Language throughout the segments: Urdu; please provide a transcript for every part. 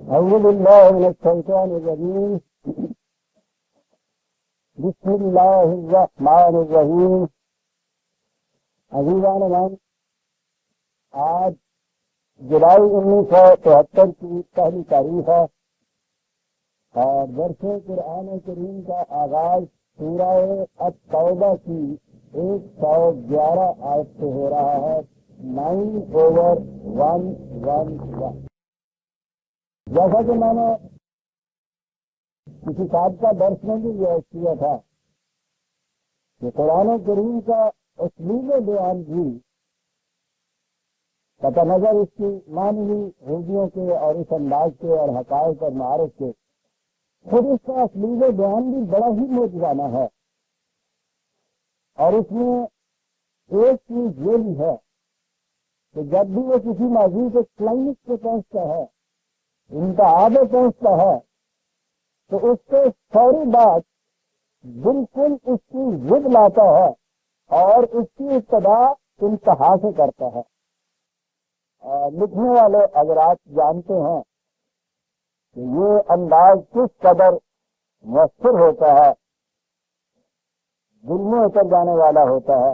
أعوذ بالله من الشيطان الرجيم. بسم الله الرحمن الرحیم. عزیزان من، آج جولائی 1973 کی پہلی تاریخ ہے اور درس قرآن کریم کا آغاز سورہ التوبہ کی 111 آیت سے ہو رہا ہے. 9/111. جیسا کہ میں نے کسی سابقہ درس میں بھی یہ کیا تھا کہ قرآن کریم کا اسلوب بیان بھی قطع نظر اس کی معنوی خوبیوں کے اور اس انداز کے اور حقائق اور معارف کے، خود اس کا اسلوب بیان بھی بڑا ہی موجودانہ ہے. اور اس میں ایک چیز یہ بھی ہے کہ جب بھی وہ کسی موضوع کے کلائمیکس پہ پہنچتا ہے، انتہا پہ پہنچتا ہے، تو اس سے فوری بات بالکل اس کی ضد لاتا ہے اور اس کی ابتدا انتہا سے کرتا ہے. لکھنے والے حضرات جانتے ہیں کہ یہ انداز کس قدر مؤثر ہوتا ہے، دل میں اتر جانے والا ہوتا ہے،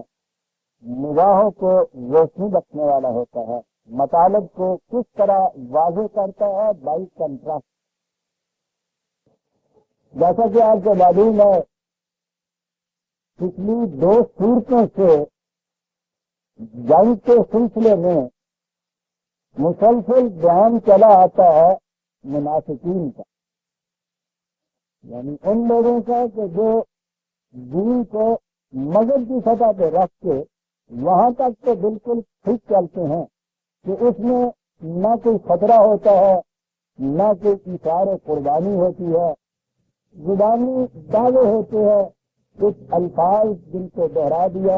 نگاہوں کو روشنی بخشنے والا ہوتا ہے، مطالب کو کس طرح واضح کرتا ہے بائی کنٹراسٹ. جیسا کہ آپ کو معلوم ہے، پچھلی 2 صورتوں سے جنگ کے سلسلے میں مسلسل بیان چلا آتا ہے منافقین کا، یعنی ان لوگوں کا کہ جو دین کو مذہب کی سطح پہ رکھ کے وہاں تک تو بالکل ٹھیک چلتے ہیں کہ اس میں نہ کوئی خطرہ ہوتا ہے، نہ کوئی ایثار و قربانی ہوتی ہے، زبانی دعوے ہوتے ہیں، کچھ الفاظ جن کو دہرا دیا،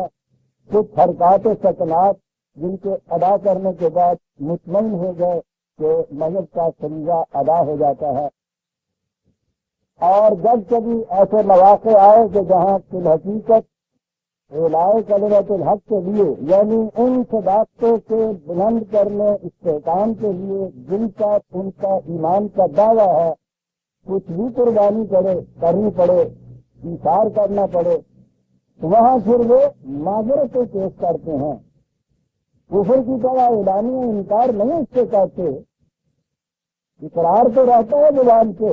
کچھ حرکات و سکنات جن کے ادا کرنے کے بعد مطمئن ہو گئے کہ مذہب کا فریضہ ادا ہو جاتا ہے. اور جب کبھی ایسے مواقع آئے کہ جہاں فی الحقیقت اعلاء کلمۃ الحق کے لیے، یعنی ان صداقتوں کے بلند کرنے استحکام کے لیے جن کا ان کا ایمان کا دعویٰ ہے، کچھ بھی قربانی کرنی پڑے، ایثار کرنا پڑے، وہاں پھر وہ معذرتیں پیش کرتے ہیں. کفر کی طرح اعلانیہ انکار نہیں اس سے کہتے، اقرار تو رہتا ہے زبان سے،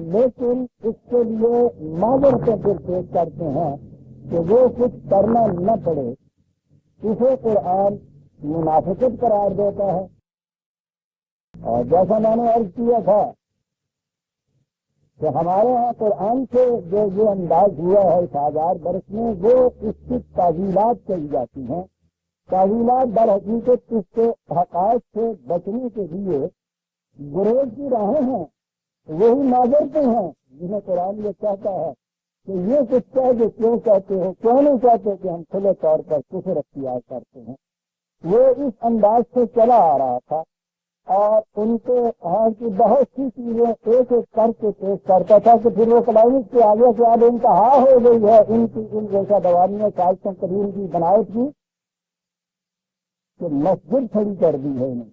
لیکن اس کے لیے معذرتیں پھر پیش کرتے ہیں کہ وہ کچھ کرنا نہ پڑے. اسے قرآن منافقت قرار دیتا ہے. اور جیسا میں نے عرض کیا تھا کہ ہمارے ہاں قرآن سے جو یہ انداز ہوا ہے اس 1000 برس میں، وہ اس کی تعویلات کہی جاتی ہیں. تعویلات در حقیقت اس کے حقائق سے بچنے کے لیے گریز کی راہیں ہیں، وہی معذرتیں ہیں جنہیں قرآن یہ کہتا ہے کہ یہ کچھ کہہ جو کیوں کہتے ہو، کیوں نہیں کہتے کہ ہم کھلے طور پر کفر اختیار کرتے ہیں. وہ اس انداز سے چلا آ رہا تھا اور ان کے ہاں کی بہت سی چیزیں ایک ایک کر کے پیش کرتا تھا کہ پھر وہ کلائمیکس کے آگے سے اب انتہا ہو گئی ہے ان کی ان جیسا دوانیوں سازشوں کریم کی بناوٹ کی کہ مسجد کھڑی کر دی ہے انہیں،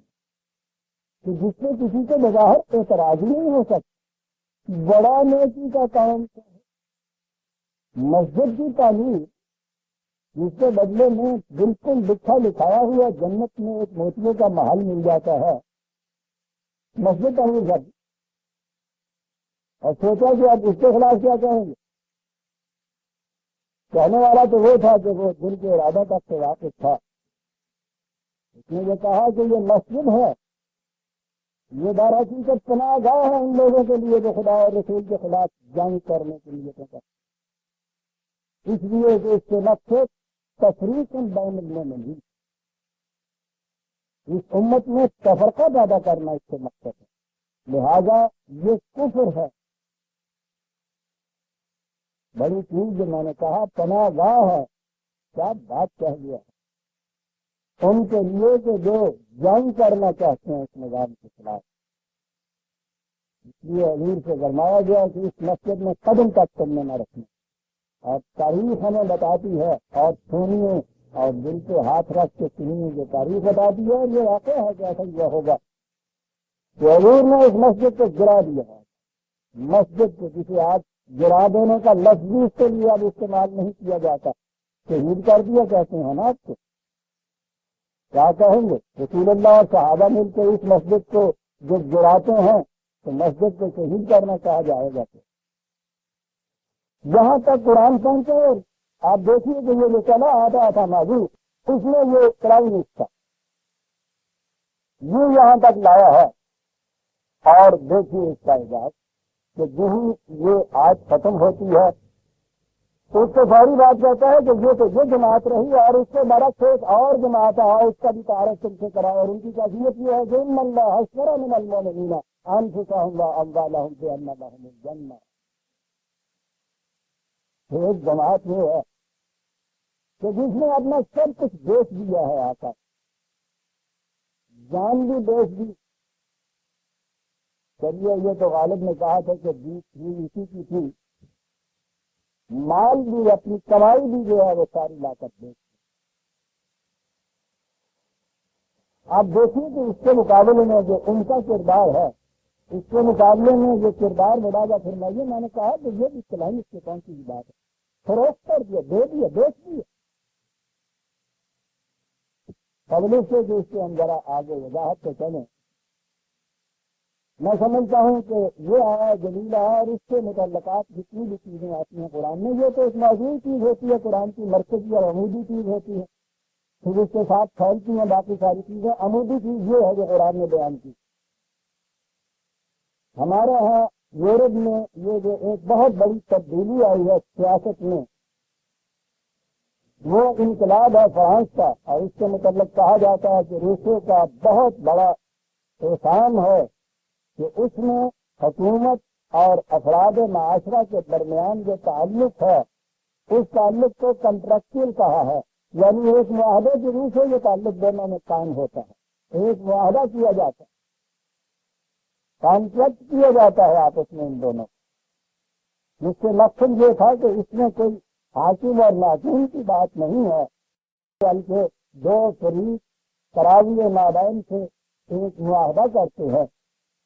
کہ جس سے کسی کے بظاہر اعتراض ہی نہیں ہو سکتا. بڑا نیکی کا کام مسجد کی تعمیر، جس کے بدلے میں بالکل لکھا لکھایا ہوا جنت میں ایک موتیوں کا محل مل جاتا ہے، مسجد تعمیر کر دی اور سوچا کہ اب اس کے خلاف کیا کہیں گے. کہنے والا تو وہ تھا کہ وہ دل کے ارادہ تک سے واقف تھا. اس نے یہ کہا کہ یہ مسجد ہے، یہ در حقیقت پناہ گاہ ہے ان لوگوں کے لیے جو خدا اور رسول کے خلاف جنگ کرنے کے لیے کہتا، اس لیے کہ اس کے مقصد تفریق بین المومنین، اس امت میں تفرقہ پیدا کرنا اس کے مقصد ہے. لہذا یہ کفر ہے. بڑی چیز جو میں نے کہا پناہ گاہ ہے، کیا بات کہہ دیا ان کے لیے کہ جو جنگ کرنا چاہتے ہیں اس نظام کے خلاف. اس لیے حضور سے فرمایا گیا کہ اس مسجد میں قدم تک تم نے نہ رکھنا. اور تاریخ ہمیں بتاتی ہے، اور سنیے اور دل پہ ہاتھ رکھ کے سنیے، جو تاریخ بتاتی ہے یہ واقع ہے کہ ایسا یہ ہوگا کہ حضور نے اس مسجد کو گرا دیا ہے. مسجد کو جسے آج گرا دینے کا لفظ بھی اس کے لیے اب استعمال نہیں کیا جاتا. شہید کر دیا کہتے ہیں نا. آپ کو کیا کہیں گے؟ رسول اللہ اور صحابہ مل کے اس مسجد کو جب گراتے ہیں تو مسجد کو شہید کرنا کہا جائے گا. یہاں تک قرآن پہنچے. آپ دیکھیے کہ یہ جو چلا آتا تھا موضوع اس میں یہ کرائی نہیں تھا، یہ یہاں تک لایا ہے. اور دیکھیے اس کا اعجاز کہ جو یہ آج ختم ہوتی ہے تو اس سے ساری بات کہتا ہے کہ یہ تو یہ جماعت رہی اور اس سے برعکس ایک اور جماعت ہے، اس کا بھی تعارف تم سے کرا. اور ان کی کیفیت یہ ہے کہ ان اللہ اشترى من المؤمنین انفسهم واموالهم بان لهم الجنہ. ایک جماعت یہ ہے کہ جس نے اپنا سب کچھ بیچ دیا ہے، آقا جان بھی بیچ دی. چلیے یہ تو غالب نے کہا تھا کہ اسی کی تھی، مال بھی اپنی کمائی بھی جو ہے وہ ساری لاقت بیچ دی. آپ دیکھیے کہ اس کے مقابلے میں جو ان کا کردار ہے، اس کے مقابلے میں یہ کردار مراجعہ فرمائیے. میں نے کہا کہ یہ اصطلاحی اس سے کون سی بات ہے؟ فروخت کر دیا، دے دیا، بیچ دیا. پبلک سے جو اس کے ہم ذرا آگے وضاحت سے چلیں. میں سمجھتا ہوں کہ یہ آیا جلیل ہے اور اس سے متعلقات جتنی بھی چیزیں آتی ہیں قرآن میں، یہ تو ایک موضوعی چیز ہوتی ہے، قرآن کی مرکزی اور عمودی چیز ہوتی ہے، پھر اس کے ساتھ پھیلتی ہیں باقی ساری چیزیں. عمودی چیز یہ ہے جو قرآن نے بیان کی. ہمارے ہاں یورپ میں یہ جو ایک بہت بڑی تبدیلی آئی ہے سیاست میں، وہ انقلاب ہے فرانس کا. اور اس کے متعلق کہا جاتا ہے کہ روسیہ کا بہت بڑا احسان ہے کہ اس نے حکومت اور افراد معاشرہ کے درمیان جو تعلق ہے اس تعلق کو کنٹریکچوئل کہا ہے. یعنی ایک معاہدے کے روح سے یہ تعلق دونوں میں قائم ہوتا ہے، ایک معاہدہ کیا جاتا ہے، کانٹریکٹ کیا جاتا ہے آپس میں ان دونوں، جس سے مقصد یہ تھا کہ اس میں کوئی حاکم اور محکوم کی بات نہیں ہے، بلکہ دو فریق تراوی مابین سے ایک معاہدہ کرتے ہیں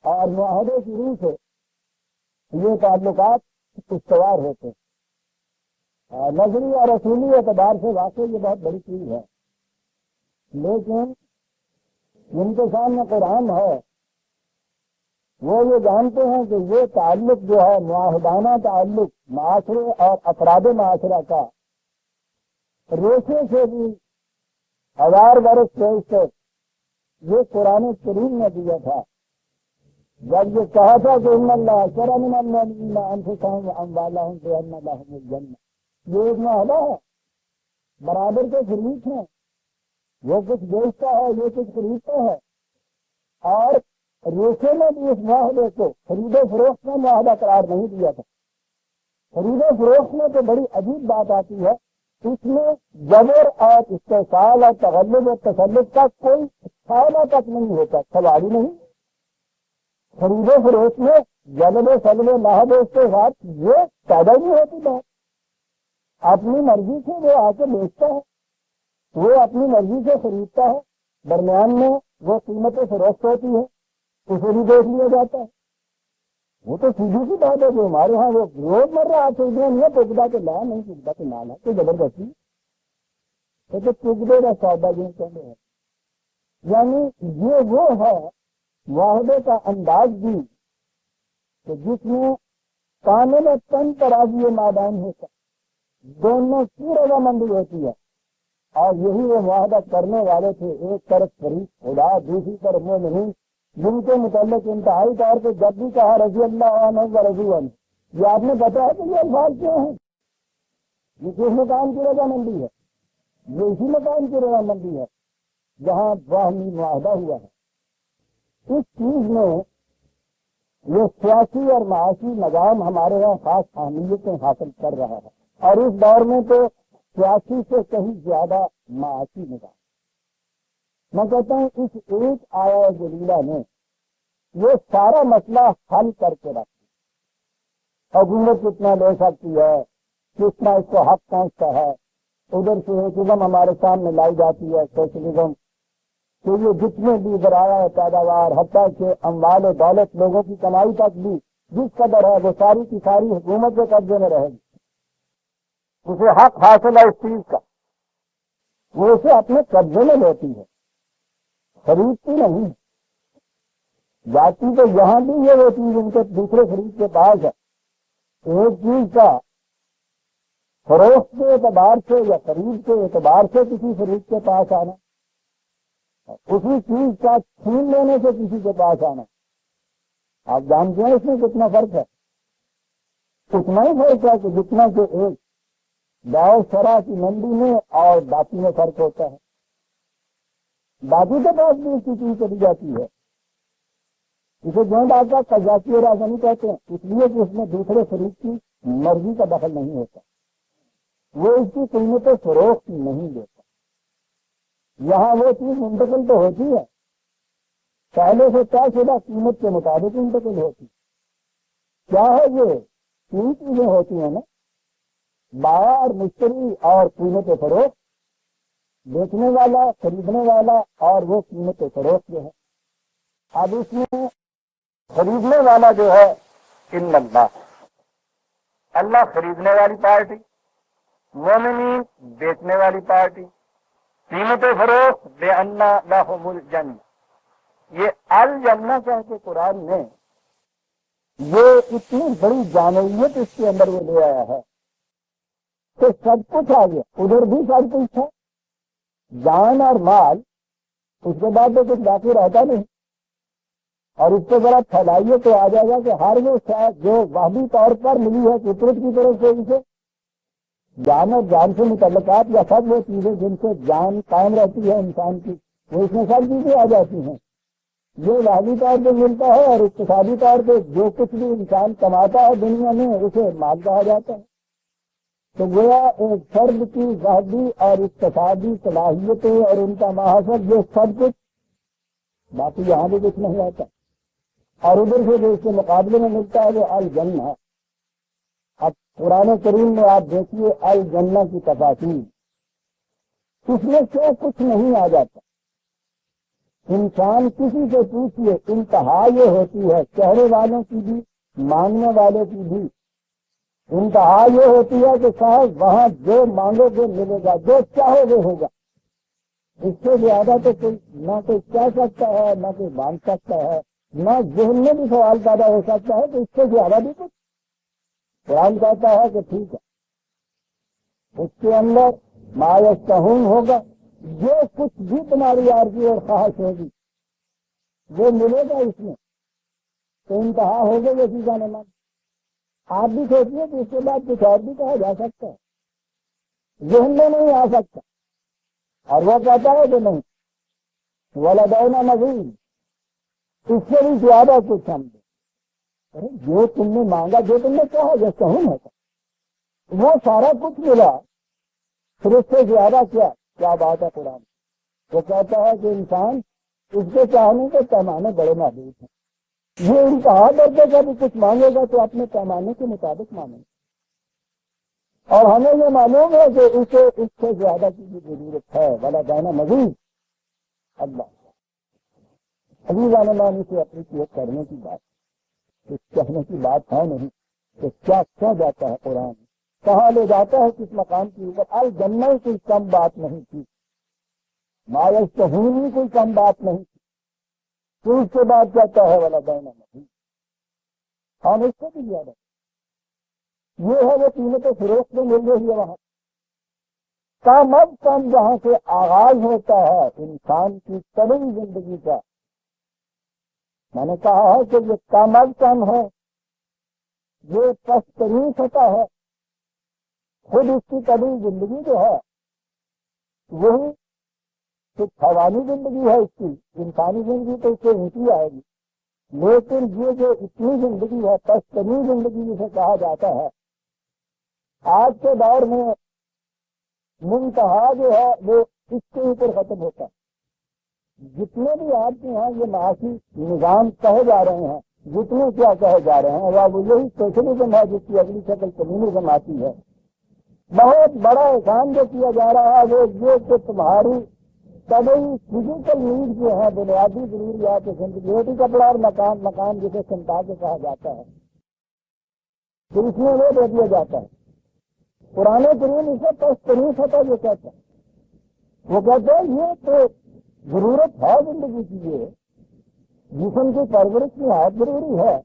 اور معاہدے کی روح سے یہ تعلقات استوار ہوتے ہیں. نظری اور اصولی اعتبار سے واقعی یہ بہت بڑی چیز ہے، لیکن جن کے سامنے قرآن ہے وہ یہ جانتے ہیں کہ یہ تعلق جو ہے معاہدانہ تعلق معاشرے اور افراد معاشرہ کا ریشے سے بھی 1000 برس سے یہ قرآن کریم نے دیا تھا. جب یہ کہا تھا کہ ان اللہ اشترى من المؤمنین انفسهم واموالهم بان لهم الجنہ، یہ ایک معاہدہ ہے، برابر کے شریک ہیں، وہ کچھ بیچتا ہے یہ کچھ خریدتا ہے. اور ریشے نے بھی اس معاہدے کو خرید و فروخت میں معاہدہ قرار نہیں دیا تھا. خرید و فروخت میں تو بڑی عجیب بات آتی ہے، اس میں جبر اور استحصال اور تغلب و تسلط کا کوئی فائدہ تک نہیں ہوتا، سوال ہی نہیں. خرید و فروخت میں جلب و سلب و لاحب اس کے ساتھ یہ پیدا نہیں ہوتی بات. اپنی مرضی سے وہ آ کے بیچتا ہے، وہ اپنی مرضی سے خریدتا ہے، درمیان میں وہ قیمت فروخت ہوتی ہے، اسے بھی دیکھ لیا جاتا ہے. وہ تو سیدھی سی بات ہے جو ہمارے ہاں وہ روز مر رہا آپ نہیں ہے پگدا کے لا نہیں پگدا کے نال ہے تو زبردستی تو پگدے کا سودا جو کہتے ہیں. یعنی یہ وہ ہے معاہدے کا انداز بھی کہ جس میں کامل تن ترازی مادان ہوتا، دونوں کی رضامندی ہوتی ہے. اور یہی وہ معاہدہ کرنے والے تھے، ایک طرف فریق خدا دوسری طرف مومنین، جن کے متعلق انتہائی طور پہ جب بھی کہا رضی اللہ عنہ و رضوا عنہ، یہ آپ نے بتایا کہ یہ الفاظ کیوں ہیں؟ یہ کس مقام کی رضامندی ہے؟ یہ اسی مقام کی رضامندی ہے جہاں باہمی معاہدہ ہوا ہے. اس چیز میں یہ سیاسی اور معاشی نظام ہمارے یہاں خاص اہمیتیں حاصل کر رہا ہے، اور اس دور میں تو سیاسی سے کہیں زیادہ معاشی نظام. میں کہتا ہوں اس ایک آیا جلیلہ نے یہ سارا مسئلہ حل کر کے رکھا. حکومت کتنا لے سکتی ہے، کتنا اس کو حق پہنچتا ہے. ادھر سے ایکزم ہمارے سامنے لائی جاتی ہے، سوشلزم کہ یہ جتنے بھی ذرائع پیداوار حتیٰ کہ اموال و دولت لوگوں کی کمائی تک بھی جس قدر ہے وہ ساری کی ساری حکومت کے قبضے میں رہے گی، اسے حق حاصل ہے اس چیز کا، وہ اسے اپنے قبضے میں لیتی ہے، خریدتی نہیں، جاتی تو یہاں بھی یہ وہ چیز ان کے دوسرے خرید کے پاس ہے۔ ایک چیز کا فروخت کے اعتبار سے یا خرید کے اعتبار سے کسی خرید کے پاس آنا، اسی چیز کا چھین لینے سے کسی کے پاس آنا، آپ جانتے ہیں اس میں کتنا فرق ہے؟ اتنا ہی فرق ہے کہ جتنا کہ ایک داؤ شرح کی منڈی میں اور باقی میں فرق ہوتا ہے۔ باقی کے پاس بھی اس کی چیز چلی جاتی ہے، اسے جوند آتا قذافی اور آزمی کہتے ہیں، اس لیے کہ اس میں دوسرے خرید کی مرضی کا دخل نہیں ہوتا، وہ اس کی قیمت فروخت نہیں دیتا۔ یہاں وہ چیز منتقل تو ہوتی ہے، پہلے سے طے شدہ قیمت کے مطابق منتقل ہوتی۔ کیا ہے یہ؟ تین چیزیں ہوتی ہیں نا، بائع اور مشتری اور قیمت فروخت، بیچنے والا خریدنے والا اور وہ قیمت فروخت جو ہے۔ اب اس میں خریدنے والا جو ہے ان اللہ خریدنے والی پارٹی، مومنین بیچنے والی پارٹی، قیمت فروخت بے انا لہم الجنہ۔ یہ الجنہ کہہ کے قرآن نے یہ اتنی بڑی جامعیت اس کے اندر وہ لے آیا ہے کہ سب کچھ آ گیا، ادھر بھی سب کچھ ہے، جان اور مال، اس کے بعد تو کچھ باقی رہتا نہیں، اور اس کو ذرا پھیلائیے تو آ جائے گا کہ ہر وہ شاید جو واحدی طور پر ملی ہے فطرت کی طرف سے اسے جان اور جان سے متعلقات یا سب وہ چیزیں جن سے جان قائم رہتی ہے انسان کی، وہ اس میں سب چیزیں آ جاتی ہیں۔ یہ واحدی طور پہ ملتا ہے اور اقتصادی طور پہ جو کچھ بھی انسان کماتا ہے دنیا میں اسے مال کہا جاتا ہے۔ تو گویا ایک فرد کی ذاتی اور اقتصادی صلاحیتیں اور ان کا محاسب یہ سب کچھ، باقی یہاں بھی کچھ نہیں آتا، اور ادھر سے جو اس کے مقابلے میں ملتا ہے وہ الجنہ۔ اب قرآن کریم میں آپ دیکھیے الجنہ کی تفاصیل، اس میں سے کچھ نہیں آ جاتا۔ انسان کسی سے پوچھئے انتہا یہ ہوتی ہے، چہرے والوں کی بھی مانگنے والوں کی بھی انتہا یہ ہوتی ہے کہ صاحب وہاں جو مانگو گے ملے گا، جو چاہو گے ہوگا، اس سے زیادہ تو کوئی نہ کوئی کہہ سکتا ہے نہ کوئی مانگ سکتا ہے، نہ ذہن میں بھی سوال پیدا ہو سکتا ہے کہ اس سے زیادہ بھی کچھ۔ قرآن کہتا ہے کہ ٹھیک ہے، اس کے اندر ما یشتہون ہوگا، جو کچھ بھی تمہاری آرزو اور خواہش ہوگی وہ ملے گا اس میں، تو انتہا ہو گئی اسی کا نام۔ آپ بھی سوچیے کہ اس کے بعد کچھ اور بھی کہا جا سکتا ہے، ذہن میں نہیں آ سکتا، اور وہ کہتا ہے کہ نہیں ولدینا مزید، اس سے بھی زیادہ کچھ ہم دیں۔ جو تم نے مانگا، جو تم نے کہا جیسا ہوں ہوتا وہ سارا کچھ ملا، پھر اس سے زیادہ کیا بات ہے قرآن؟ وہ کہتا ہے کہ انسان اس کے چاہنے کے پیمانے بڑے محدود ہیں، یہ انتہا درجے کا بھی کچھ مانگے گا تو اپنے پیمانے کے مطابق مانگے گا، اور ہمیں یہ معلوم ہے کہ اسے اس سے زیادہ کی بھی ضرورت ہے۔ والا جانا مزید اللہ عزیز عالمان سے اپنی کیت کرنے کی بات، کچھ کہنے کی بات ہے نہیں کہ کیا جاتا ہے قرآن، کہاں لے جاتا ہے کس مقام کی اوپر۔ الجنہ کوئی کم بات نہیں تھی، ما یشتہون بھی کوئی کم بات نہیں تھی، تو اس کے بعد کہتا ہے والا دینا نہیں، ہم اس سے بھی زیادہ یہ ہے وہ قیمت فروخت میں مل رہی ہے وہاں۔ کم از کم جہاں سے آغاز ہوتا ہے انسان کی طبعی زندگی کا، میں نے کہا ہے کہ یہ کم از کم ہے، یہ پسترین سطح ہے، خود اس کی طبعی زندگی جو ہے وہی کچھ حیوانی زندگی ہے، اس کی انسانی زندگی تو اس سے اونچی آئے گی، لیکن یہ جو اتنی زندگی ہے پسترین زندگی جسے کہا جاتا ہے، آج کے دور میں منتہا جو ہے وہ اس کے اوپر ختم ہوتا ہے۔ جتنے بھی آپ کے یہاں یہ معاشی نظام کہے جا رہے ہیں، جتنے کیا کہے جا رہے ہیں، یا وہ یہی سوشلزم ہے جس کی اگلی شکل کمیونزم آتی ہے، بہت بڑا احسان جو کیا جا رہا ہے وہ یہ کہ تمہاری طبعی فزیکل نیڈ جو ہے بنیادی ضروریات زندگی، روٹی کپڑا اور مکان جسے سنتا کے کہا جاتا ہے، تو اس میں وہ دے دیا جاتا ہے۔ قرآن کریم اسے تشریح سطح جو کہتا ہے، وہ کہتے ہیں یہ تو ضرورت ہے زندگی کی، یہ جسم کی پرورش نہایت ضروری ہے،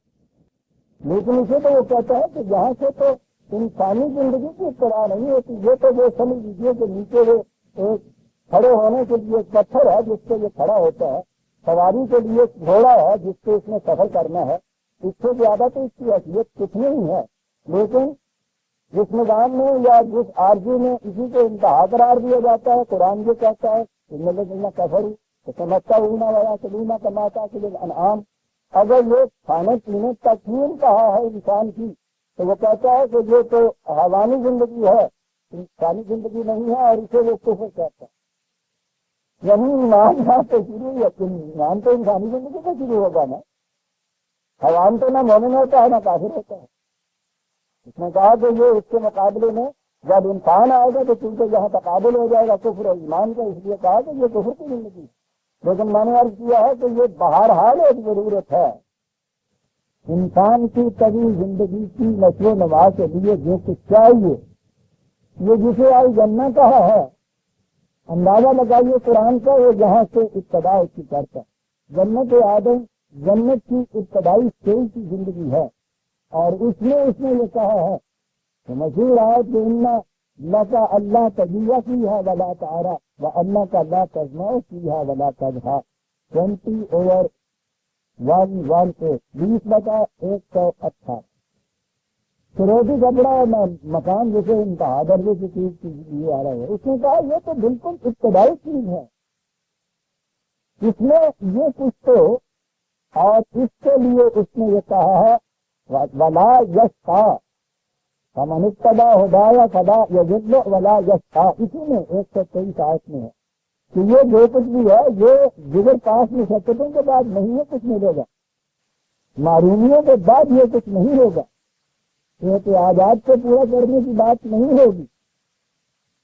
لیکن اسے تو وہ کہتا ہے کہ یہاں سے تو انسانی زندگی کی ابتدا نہیں ہوتی، یہ تو وہ سمجھ لیجیے کہ نیچے وہ ایک کھڑے ہونے کے لیے ایک پتھر ہے جس سے یہ کھڑا ہوتا ہے، سواری کے لیے ایک گھوڑا ہے جس سے اس نے سفر کرنا ہے، اس سے زیادہ تو اس کی حیثیت کچھ نہیں ہے، لیکن جس نظام میں یا جس آرزو میں اسی کو انتہا قرار دیا جاتا ہے، قرآن یہ کہتا ہے کہ ملنا کفر تو سمجھتا ہونا والا سلیمہ کماتا کہ انعام، اگر یہ کھانے پینے تک ہی کہا ہے انسان کی تو وہ کہتا ہے کہ یہ تو حیوانی زندگی ہے، انسانی زندگی نہیں ہے، اور اسے وہ کفر کہتا ہے۔ یعنی ایمان یہاں سے شروع، ایمان تو انسانی زندگی سے شروع ہوگا نا، حیوان تو نہ مومن ہوتا ہے نہ کافر ہوتا ہے۔ اس نے کہا کہ یہ اس کے مقابلے میں جب انسان آئے گا تو چونکہ یہاں تقابل ہو جائے گا کفر اور ایمان کا، اس لیے کہا کہ یہ کفر کی زندگی ہے۔ لیکن میں نے عرض کیا ہے کہ یہ بہرحال ایک ضرورت ہے انسان کی طبی زندگی کی نشو و نما کے لیے جو کچھ چاہیے، یہ جسے آئی جنہ کہا ہے، اندازہ لگائیے قرآن کا، وہ یہاں سے ابتدا اس کی کرتا ہے۔ جنت آدم جنت کی ابتدائی اسٹیج کی زندگی ہے، اور اس نے یہ کہا ہے کہ مشہور آیت کہ انا لکا اللہ تجیہ فیہا ولا تعرا و اللہ کا لا تجمع فیہا ولا تضحا، 20/118 روٹی کپڑا اور مکان جسے انتہا درجے کی چیز کے لیے آ رہا ہے۔ اس نے کہا یہ تو بالکل ابتدائی چیز ہے، اس میں یہ کچھ تو، اور اس کے لیے اس نے یہ کہا ہے ولا یشقا فمن اتبع ہدایا فلا یضل ولا یشقا، اسی میں 123 آیت میں ہے کہ یہ جو کچھ بھی ہے یہ جگر پاس مشقتوں کے بعد نہیں ہے کچھ ملے گا، معرومیوں کے بعد یہ کچھ نہیں ہوگا، احتیاجات کو پورا کرنے کی بات نہیں ہوگی،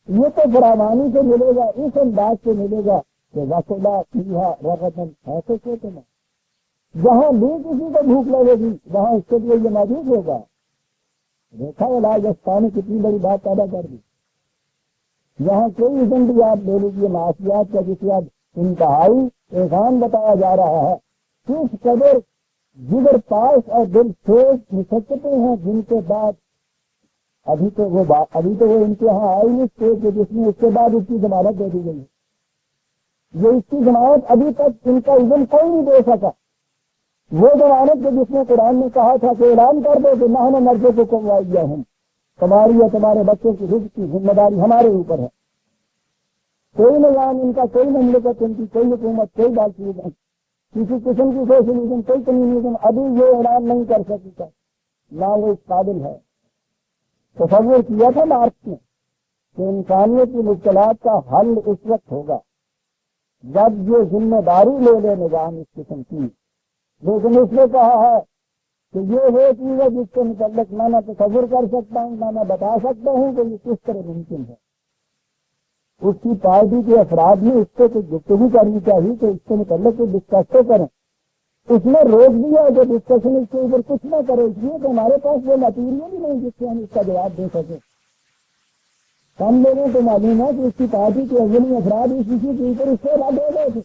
یہ تو فراوانی سے ملے گا، اس انداز سے ملے گا کہ وسلا فیہا رغدا ایسے سوچے نا، جہاں بھی کسی کو بھوک لگے گی وہاں اس کے لیے یہ موجود ہوگا۔ دیکھا راجستھان کتنی بڑی بات پیدا کر دی، یہاں کوئی اسم بھی آپ لے لیجیے معاشیات کا جسے اب انتہائی احسان بتایا جا رہا ہے، کس قدر جگر پاس اور دل سوز مشقتیں ہیں جن کے بعد ابھی تو وہ ان کے یہاں آئی نہیں اسٹیج جس میں اس کے بعد اس کی ضمانت دے دی گئی، یہ اس کی ضمانت ابھی تک ان کا عزم کوئی نہیں دے سکا، وہ ضمانت جس میں قرآن نے کہا تھا کہ اعلان کر دو کہ نہ مرضوں کو کموائی ہوں، تمہاری یا تمہارے بچوں کی رزق کی ذمہ داری ہمارے اوپر ہے، کوئی نظام ان کا، کوئی مملکت ان کی، کوئی حکومت، کوئی باقی کسی قسم کی سوشلزم، کوئی کمیونزم ابھی یہ اعلان نہیں کر سکتا، نہ وہ اس قابل ہے۔ تصور کیا تھا مارکس نے کہ انسانیت کی مشکلات کا حل اس وقت ہوگا جب یہ ذمہ داری لے لے نظام اس قسم کی، لیکن اس نے کہا ہے کہ یہ وہ چیز ہے جس کے متعلق نہ تصور کر سکتا ہوں نہ میں بتا سکتا ہوں کہ یہ کس طرح ممکن ہے۔ اس کی پارٹی کے افراد نے اس سے کچھ گفتگو کرنی چاہیے کہ اس کے متعلق کوئی ڈسکس تو کریں، اس نے روک دیا کہ ڈسکشن اس کے اوپر کچھ نہ کرے، اس لیے کہ ہمارے پاس وہ مٹیریل ہی نہیں جس سے ہم اس کا جواب دے سکیں۔ ہم لوگوں کو معلوم ہے کہ اس کی پارٹی کے اولین افراد اس اسی کے اوپر اس سے الگ ہو گئے تھے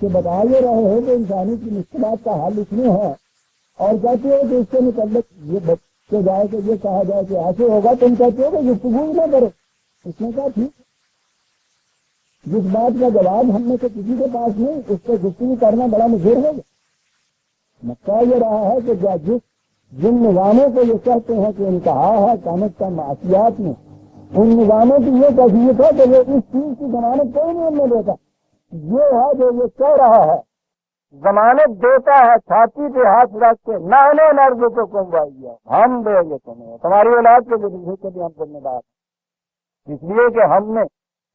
کہ بتا یہ رہے ہیں کہ انسانی کی مشکلات کا حل اس میں ہے، اور کہتے ہو کہ اس کے متعلق یہ بچے جائے کہ یہ کہا جائے کہ ایسے ہوگا، تم کہتے ہو کہ گفتگو ہی نہ کرو۔ اس نے کہا ٹھیک، جس بات کا جواب ہم نے تو کسی کے پاس نہیں، اس سے گفتگو کرنا بڑا مضر ہوگا۔ مسئلہ یہ رہا ہے کہ جن نظاموں کو یہ کہتے ہیں کہ انتہا ہے کامت کا معاشیات میں، ان نظاموں کی یہ کیفیت ہے کہ وہ اس چیز کی ضمانت کوئی نہیں ہم نے دیتا، یہ ہے جو یہ کہہ رہا ہے، ضمانت دیتا ہے چھاتی پہ ہاتھ رکھ کے، نہ نرد کو کموائی ہم دیں گے تمہیں، تمہاری اولاد کے لیے ہم ذمہ دار ہیں، اس لیے کہ ہم نے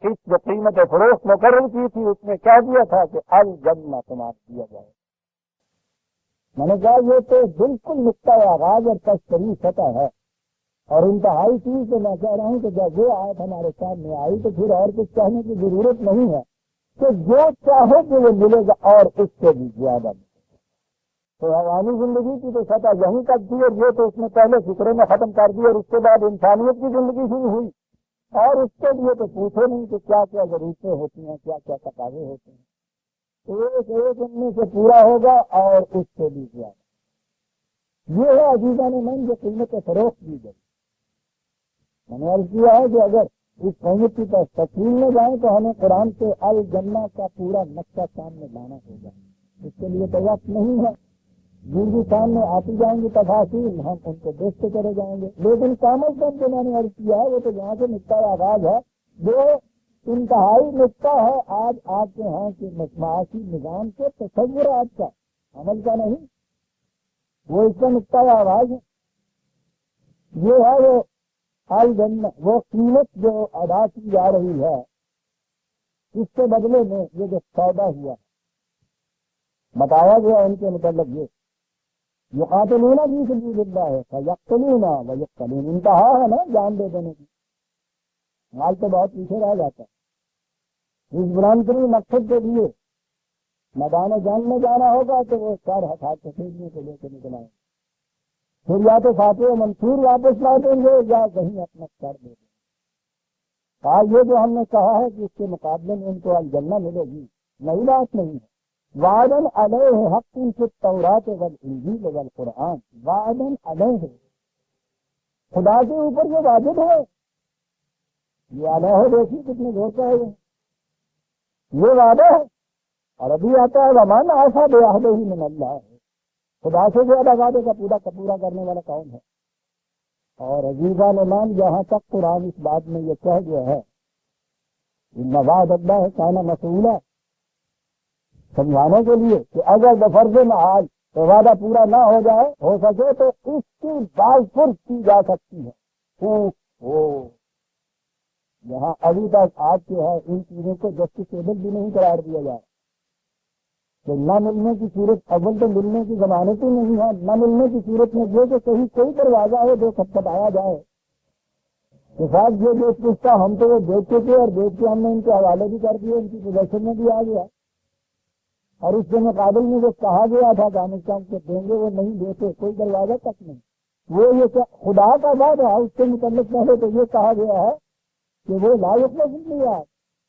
اس جو قیمت فروخت مقرر کی تھی اس میں کیا دیا تھا کہ الجنہ تمہارا دیا جائے۔ میں نے کہا یہ تو بالکل نقطہ آغاز اور تشریح سطح ہے، اور انتہائی چیز تو میں کہہ رہا ہوں کہ جب وہ آیت ہمارے سامنے آئی تو پھر اور کچھ کہنے کی ضرورت نہیں ہے، کہ جو چاہے کہ وہ ملے گا اور اس سے بھی زیادہ ملے گا۔ تو حیوانی زندگی کی تو سطح یہیں تک تھی، اور یہ تو اس نے پہلے فکرے میں ختم کر دی، اور اس کے بعد انسانیت کی زندگی شروع ہوئی، اور اس کے لیے تو پوچھو نہیں کہ کیا کیا ضرورتیں ہوتی ہیں، کیا کیا تقاضے ہوتے ہیں۔ ایک ایک ان میں سے پورا ہوگا اور اس سے بھی زیادہ۔ یہ ہے عزیزان من جو قیمت فروخت دی گئی۔ میں نے عرض کیا ہے کہ اگر اس قیمت کی تفصیل میں جائیں تو ہمیں قرآن سے الجنہ کا پورا نقشہ سامنے لانا ہوگا، اس کے لیے تو وقت نہیں ہے۔ جن سامنے آتی جائیں گی تفاصیل، ہم ان کو دیکھتے چلے جائیں گے، لیکن کام از کم جو میں نے عرض کیا ہے وہ تو یہاں سے نقطۂ آغاز ہے، جو انتہائی نقطہ ہے آج آپ کے ہاں کے معاشی نظام کے تصورات کا، عمل کا نہیں، وہ اس کا نقطۂ آغاز ہے۔ یہ ہے وہ الجنہ، وہ قیمت جو ادا کی جا رہی ہے، اس کے بدلے میں یہ جو سودا ہوا بتایا گیا ان کے متعلق یہ یقاتلون فی سبیل اللہ فیقتلون ویقتلون، انتہا ہے نا جان دے دینے کی، مال تو بہت پیچھے رہ جاتا ہے۔ اس بلند ترین مقصد کے لیے میدان جنگ میں جانا ہوگا تو وہ سر ہٹا کے خریدنے کو لے کے نکل آئے، پھر یا تو فاتح و منصور واپس لا دیں گے یا کہیں اپنا سر دے دیں گے۔ یہ جو ہم نے کہا ہے کہ اس کے مقابلے میں ان کو الجنہ ملے گی، نئی بات نہیں ہے۔ وعدن علیہ حق فی التوراۃ والانجیل والقرآن، وعدن علیہ، خدا کے اوپر یہ واجب ہے۔ یہ علیہ دیکھیے کتنے زور کا ہے، یہ وعدہ ہے۔ اور ابھی آتا ہے ومن اوفی بعہدہ من اللہ، خدا سے زیادہ وعدے کا پورا کرنے والا کون ہے؟ اور عزیزان ایمان یہاں تک قرآن اس بات میں یہ کہہ گیا ہے ان وعد اللہ کان مسئولا، سمجھانے کے لیے کہ اگر بفرض محال تو وعدہ پورا نہ ہو جائے، ہو سکے تو اس کی باز پرس کی جا سکتی ہے۔ یہاں ابھی تک آج کے ہے ان چیزوں کو جسٹیسیبل بھی نہیں قرار دیا جائے کہ نہ ملنے کی صورت، اول تو ملنے کی ضمانت ہی نہیں ہے، نہ ملنے کی صورت میں یہ کہ کہیں کوئی دروازہ ہے جو کھٹکھٹایا جائے کہ صاحب یہ جو پوچھتا ہم تو وہ دیکھ چکے اور دیکھ کے ہم نے ان کے حوالے بھی کر دیے، ان کی پوزیشن میں بھی آ گیا، اور اس کے مقابل میں جو کہا گیا تھا کہ ہم اس کو دیں گے وہ نہیں دیتے، کوئی دروازہ تک نہیں۔ وہ یہ کہ خدا کا وعدہ ہے، اس کے متعلق پہلے تو یہ کہا گیا ہے کہ وہ لا یخلف المیعاد،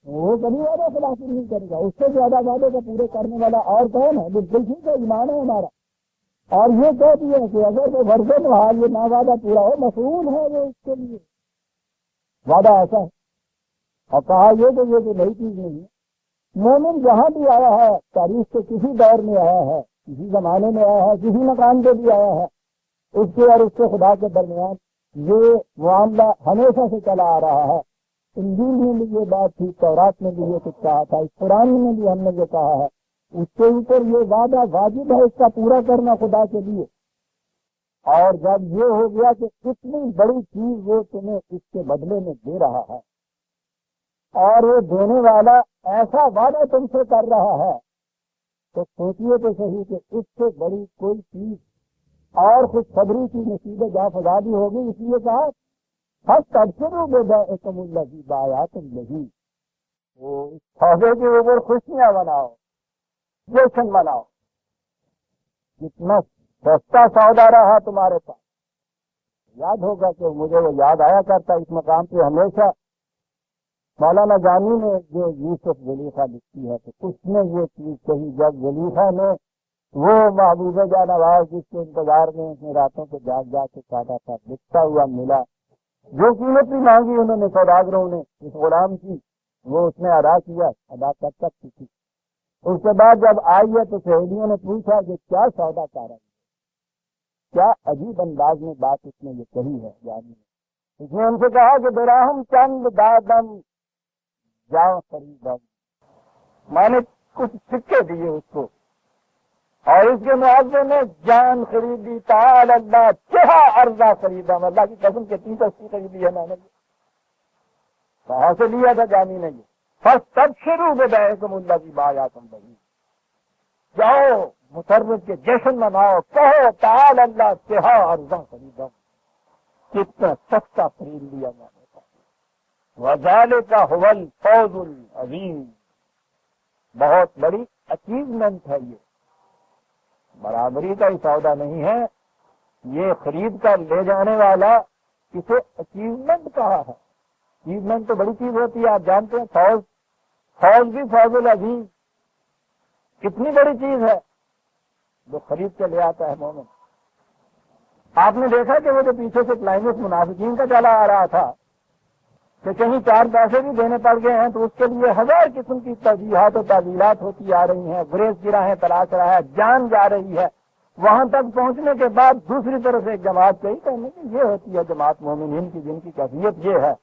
وہ کبھی وعدہ خلافی نہیں کرے گا۔ اس سے زیادہ وعدے کا پورے کرنے والا اور کون ہے؟ بالکل ٹھیک ہے، ایمان ہے ہمارا۔ اور یہ کہتی ہے کہ اگر وہ ورثے میں حال یہ نہ وعدہ پورا ہو، مسئول ہے وہ اس کے لیے، وعدہ ایسا ہے۔ اور کہا یہ کہ یہ تو نئی چیز نہیں ہے، مومن جہاں بھی آیا ہے، تاریخ کے کسی دور میں آیا ہے، کسی زمانے میں آیا ہے، کسی مقام پہ بھی آیا ہے، اس کے اور اس کے خدا کے درمیان یہ معاملہ ہمیشہ سے چلا آ رہا ہے۔ انجیل میں بھی یہ بات تھی، تورات میں بھی یہ کچھ کہا تھا، اس قرآن میں بھی ہم نے یہ کہا ہے، اس کے اوپر یہ وعدہ واجب ہے اس کا پورا کرنا خدا کے لیے۔ اور جب یہ ہو گیا کہ اتنی بڑی چیز وہ تمہیں اس کے بدلے میں دے رہا ہے، اور وہ دینے والا ایسا وعدہ تم سے کر رہا ہے، تو سوچیے تو صحیح کہ اس سے بڑی کوئی چیز اور خوشخبری کی نصیب جا فضا بھی ہوگی۔ اس لیے کہا فَاسْتَبْشِرُوا بِبَيْعِكُمُ الَّذِي بَایَعْتُم بِهِ، وہ اس سودے کے اوپر خوشیاں مناؤ، جشن مناؤ، کتنا سستا سودا رہا تمہارے پاس۔ یاد ہوگا کہ مجھے وہ یاد آیا کرتا اس مقام پہ ہمیشہ، مولانا جانی نے جو یوسف زلیخا لکھی ہے تو اس نے یہ چیز کہی، جب زلیخا نے وہ محبوب جا نواز جس کے انتظار میں اس نے راتوں کو جاگ جاگ کے کاٹا تھا، لکھتا ہوا ملا، جو قیمت بھی مانگی انہوں نے سوداگروں نے اس غلام کی، وہ اس نے ادا کیا، ادا کب تک کی۔ اس کے بعد جب آئی ہے تو سہیلیوں نے پوچھا کہ کیا سودا کر رہا ہے، کیا عجیب انداز میں بات اس نے یہ کہی ہے جانی نے۔ اس نے ان سے کہا کہ براہم چند دادم جاؤ خریدا، میں نے کچھ سکے دیے اس کو اور اس کے معاوضے میں جان خریدی، تعال اللہ چہا ارضا خریدا، اللہ کی قسم کے 30 80 خریدی ہے میں نے۔ کہاں سے لیا تھا جانی نے یہ؟ فَاسْتَبْشِرُوا بِبَيْعِكُمُ الَّذِي بَایَعْتُم بِهِ، جاؤ مسرت کے جشن مناؤ، کہو تعال اللہ چہا ارضا خریدا، کتنا سستا خرید لیا میں نے۔ وَذَلِكَ هُوَ الْفَوْزُ الْعَظِيمُ، بہت بڑی اچیومنٹ ہے، یہ برابری کا ہی سودا نہیں ہے، یہ خرید کر لے جانے والا اسے اچیومنٹ کہا ہے۔ اچیومنٹ تو بڑی چیز ہوتی ہے، آپ جانتے ہیں فوج بھی فوج العظیم کتنی بڑی چیز ہے جو خرید کے لے آتا ہے مومن۔ آپ نے دیکھا کہ وہ جو پیچھے سے کلائمیکس منافقین کا چلا آ رہا تھا کہ کہیں 4 پیسے بھی دینے پڑ گئے ہیں تو اس کے لیے 1000 قسم کی ترجیحات و تعویلات ہوتی آ رہی ہیں، گریز کی راہیں تلاش رہا ہے، جان جا رہی ہے۔ وہاں تک پہنچنے کے بعد دوسری طرف ایک جماعت کہی کہنے کہ یہ ہوتی ہے جماعت مومنین کی، جن کی کیفیت یہ ہے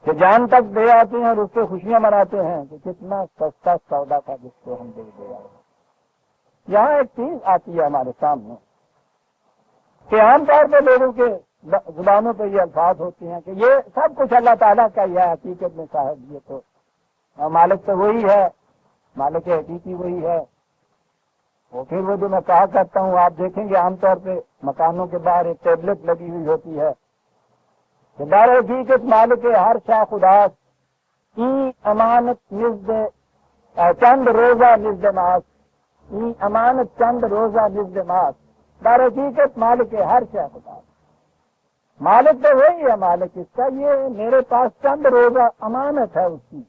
کہ جان تک دے آتے ہیں اور اس سے خوشیاں مناتے ہیں کہ کتنا سستا سودا تھا جس کو ہم دے دے آئے۔ یہاں ایک چیز آتی ہے ہمارے سامنے کہ عام طور پہ لوگوں کے زبانوں پہ یہ الفاظ ہوتے ہیں کہ یہ سب کچھ اللہ تعالیٰ کا ہی ہے، حقیقت میں صاحب یہ تو مالک تو وہی ہے، مالک حقیقی وہی ہے۔ اور پھر وہ جو میں کہا کرتا ہوں، آپ دیکھیں گے عام طور پہ مکانوں کے باہر ایک ٹیبلٹ لگی ہوئی ہوتی ہے کہ دار حقیقت مالک ہر شاہ خدا ای امانت نزد چند روزہ نزد ماس، ای امانت چند روزہ نزد ماس، دار حقیقت مالک ہر شاہ خدا، مالک تو وہی ہے، مالک اس کا یہ میرے پاس چند روزہ امانت ہے اس کی۔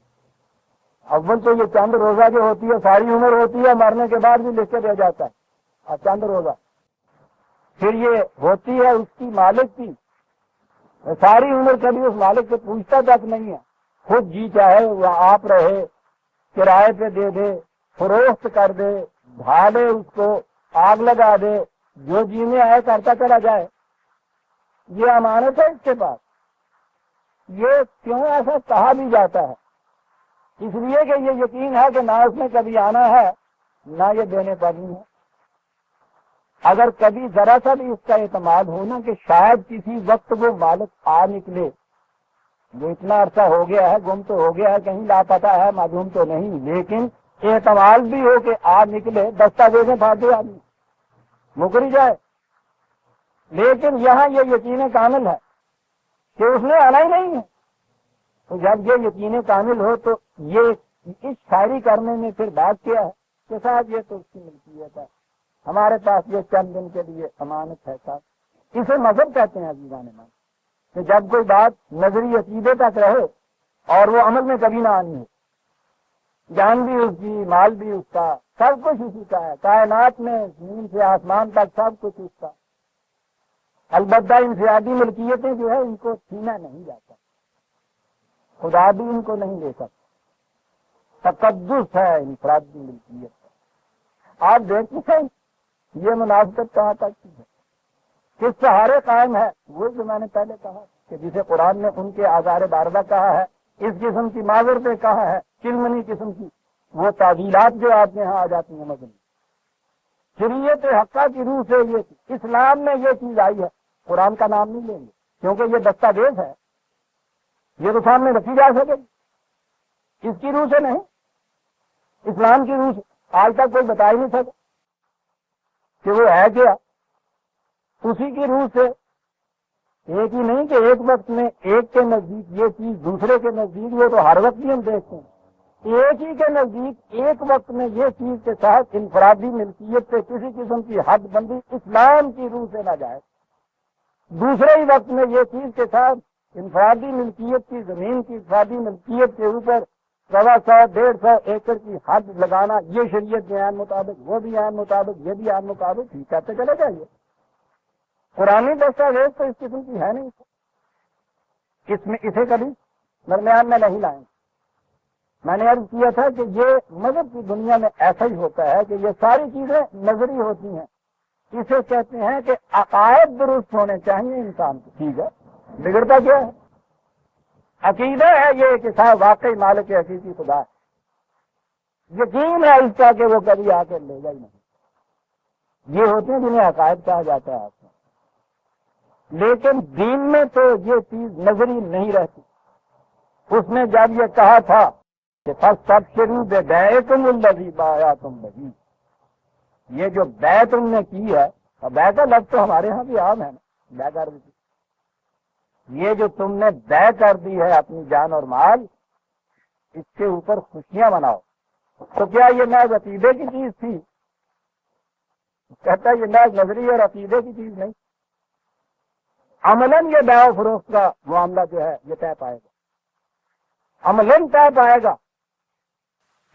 اول تو یہ چند روزہ جو ہوتی ہے ساری عمر ہوتی ہے، مرنے کے بعد بھی لکھ کے دیا جاتا ہے اور چند روزہ، پھر یہ ہوتی ہے اس کی مالک کی، ساری عمر کبھی اس مالک سے پوچھتا تک نہیں ہے، خود جی چاہے وہ آپ رہے، کرائے پہ دے دے، فروخت کر دے، ڈھالے اس کو، آگ لگا دے، جو جی میں آئے کرتا چلا جائے، یہ امانت ہے اس کے پاس۔ یہ کیوں ایسا کہا بھی جاتا ہے؟ اس لیے کہ یہ یقین ہے کہ نہ اس میں کبھی آنا ہے نہ یہ دینے پڑنی ہے۔ اگر کبھی ذرا سا بھی اس کا اعتماد ہونا کہ شاید کسی وقت وہ مالک آ نکلے، جو اتنا عرصہ ہو گیا ہے، گم تو ہو گیا ہے، کہیں لاپتہ ہے، معلوم تو نہیں، لیکن اعتماد بھی ہو کہ آ نکلے، دستاویزیں پھاڑ دے آدمی مکر ہی جائے، لیکن یہاں یہ یقین کامل ہے کہ اس نے آنا ہی نہیں ہے۔ تو جب یہ یقین کامل ہو تو یہ اس شاعری کرنے میں پھر بات کیا ہے کہ صاحب یہ تو اس کی ملکیت ہے، ہمارے پاس یہ چند دن کے لیے امانت ہے صاحب۔ اسے مذہب کہتے ہیں عزیزان من، کہ جب کوئی بات نظری عقیدے تک رہے اور وہ عمل میں کبھی نہ آنی ہو، جان بھی اس کی، مال بھی اس کا، سب کچھ اسی کا ہے، کائنات میں زمین سے آسمان تک سب کچھ اس کا۔ البتہ انفرادی ملکیتیں جو ہے ان کو چھینا نہیں جاتا، خدا بھی ان کو نہیں لے سکتا، تقدس ہے انفرادی ملکیت کا۔ آپ دیکھتے ہیں یہ مناسبت کہاں تک کی ہے، کس سہارے قائم ہے؟ وہ جو میں نے پہلے کہا کہ جسے قرآن نے ان کے آزار باردہ کہا ہے، اس قسم کی معذر پہ کہا ہے، چلمنی قسم کی وہ تعویلات جو آپ کے یہاں آ جاتی ہیں مذہبی، شریعت حقہ کی روح سے یہ اسلام میں یہ چیز آئی ہے، قرآن کا نام نہیں لیں گے کیونکہ یہ دستاویز ہے، یہ تو سامنے رکھی جا سکے، اس کی روح سے نہیں، اسلام کی روح سے آج تک کوئی بتا ہی نہیں سکا کہ وہ ہے کیا۔ اسی کی روح سے ایک ہی نہیں کہ ایک وقت میں ایک کے نزدیک یہ چیز دوسرے کے نزدیک، وہ تو ہر وقت بھی ہم دیکھتے ہیں، ایک ہی کے نزدیک ایک وقت میں یہ چیز کے ساتھ انفرادی ملکیت سے کسی قسم کی حد بندی اسلام کی روح سے نہ جائے، دوسرے ہی وقت میں یہ چیز کے ساتھ انفرادی ملکیت کی، زمین کی انفرادی ملکیت کے اوپر 100 150 ایکڑ کی حد لگانا، یہ شریعت بھی عین مطابق، وہ بھی عین مطابق، یہ بھی عین مطابق، ٹھیک کہتے چلے جائیے۔ قرآنی دستاویز تو اس قسم کی ہے نہیں، اس میں اسے کبھی درمیان میں نہیں لائیں۔ میں نے عرض کیا تھا کہ یہ مذہب کی دنیا میں ایسا ہی ہوتا ہے کہ یہ ساری چیزیں نظری ہوتی ہیں، اسے کہتے ہیں کہ عقائد درست ہونے چاہیے انسان کو، ٹھیک ہے، بگڑتا کیا ہے؟ عقیدہ ہے یہ کہ صاحب واقعی مالک حقیقی خدا ہے، یقین ہے اس کا کہ وہ کبھی آ کر لے گا ہی نہیں، یہ ہوتے ہیں جنہیں عقائد کہا جاتا ہے آپ کو۔ لیکن دین میں تو یہ چیز نظری نہیں رہتی۔ اس نے جب یہ کہا تھا کہ فاستبشروا ببیعکم الذی بایعتم بہ، یہ جو بے تم نے کی ہے، اور بے کا لفظ تو ہمارے ہاں بھی عام ہے نا، بے کر دی، یہ جو تم نے بے کر دی ہے اپنی جان اور مال، اس کے اوپر خوشیاں مناؤ، تو کیا یہ محض عقیدے کی چیز تھی؟ کہتا ہے یہ محض نظری اور عقیدے کی چیز نہیں، عملاً یہ بیع و فروخت کا معاملہ جو ہے یہ طے پائے گا، عملاً طے پائے گا۔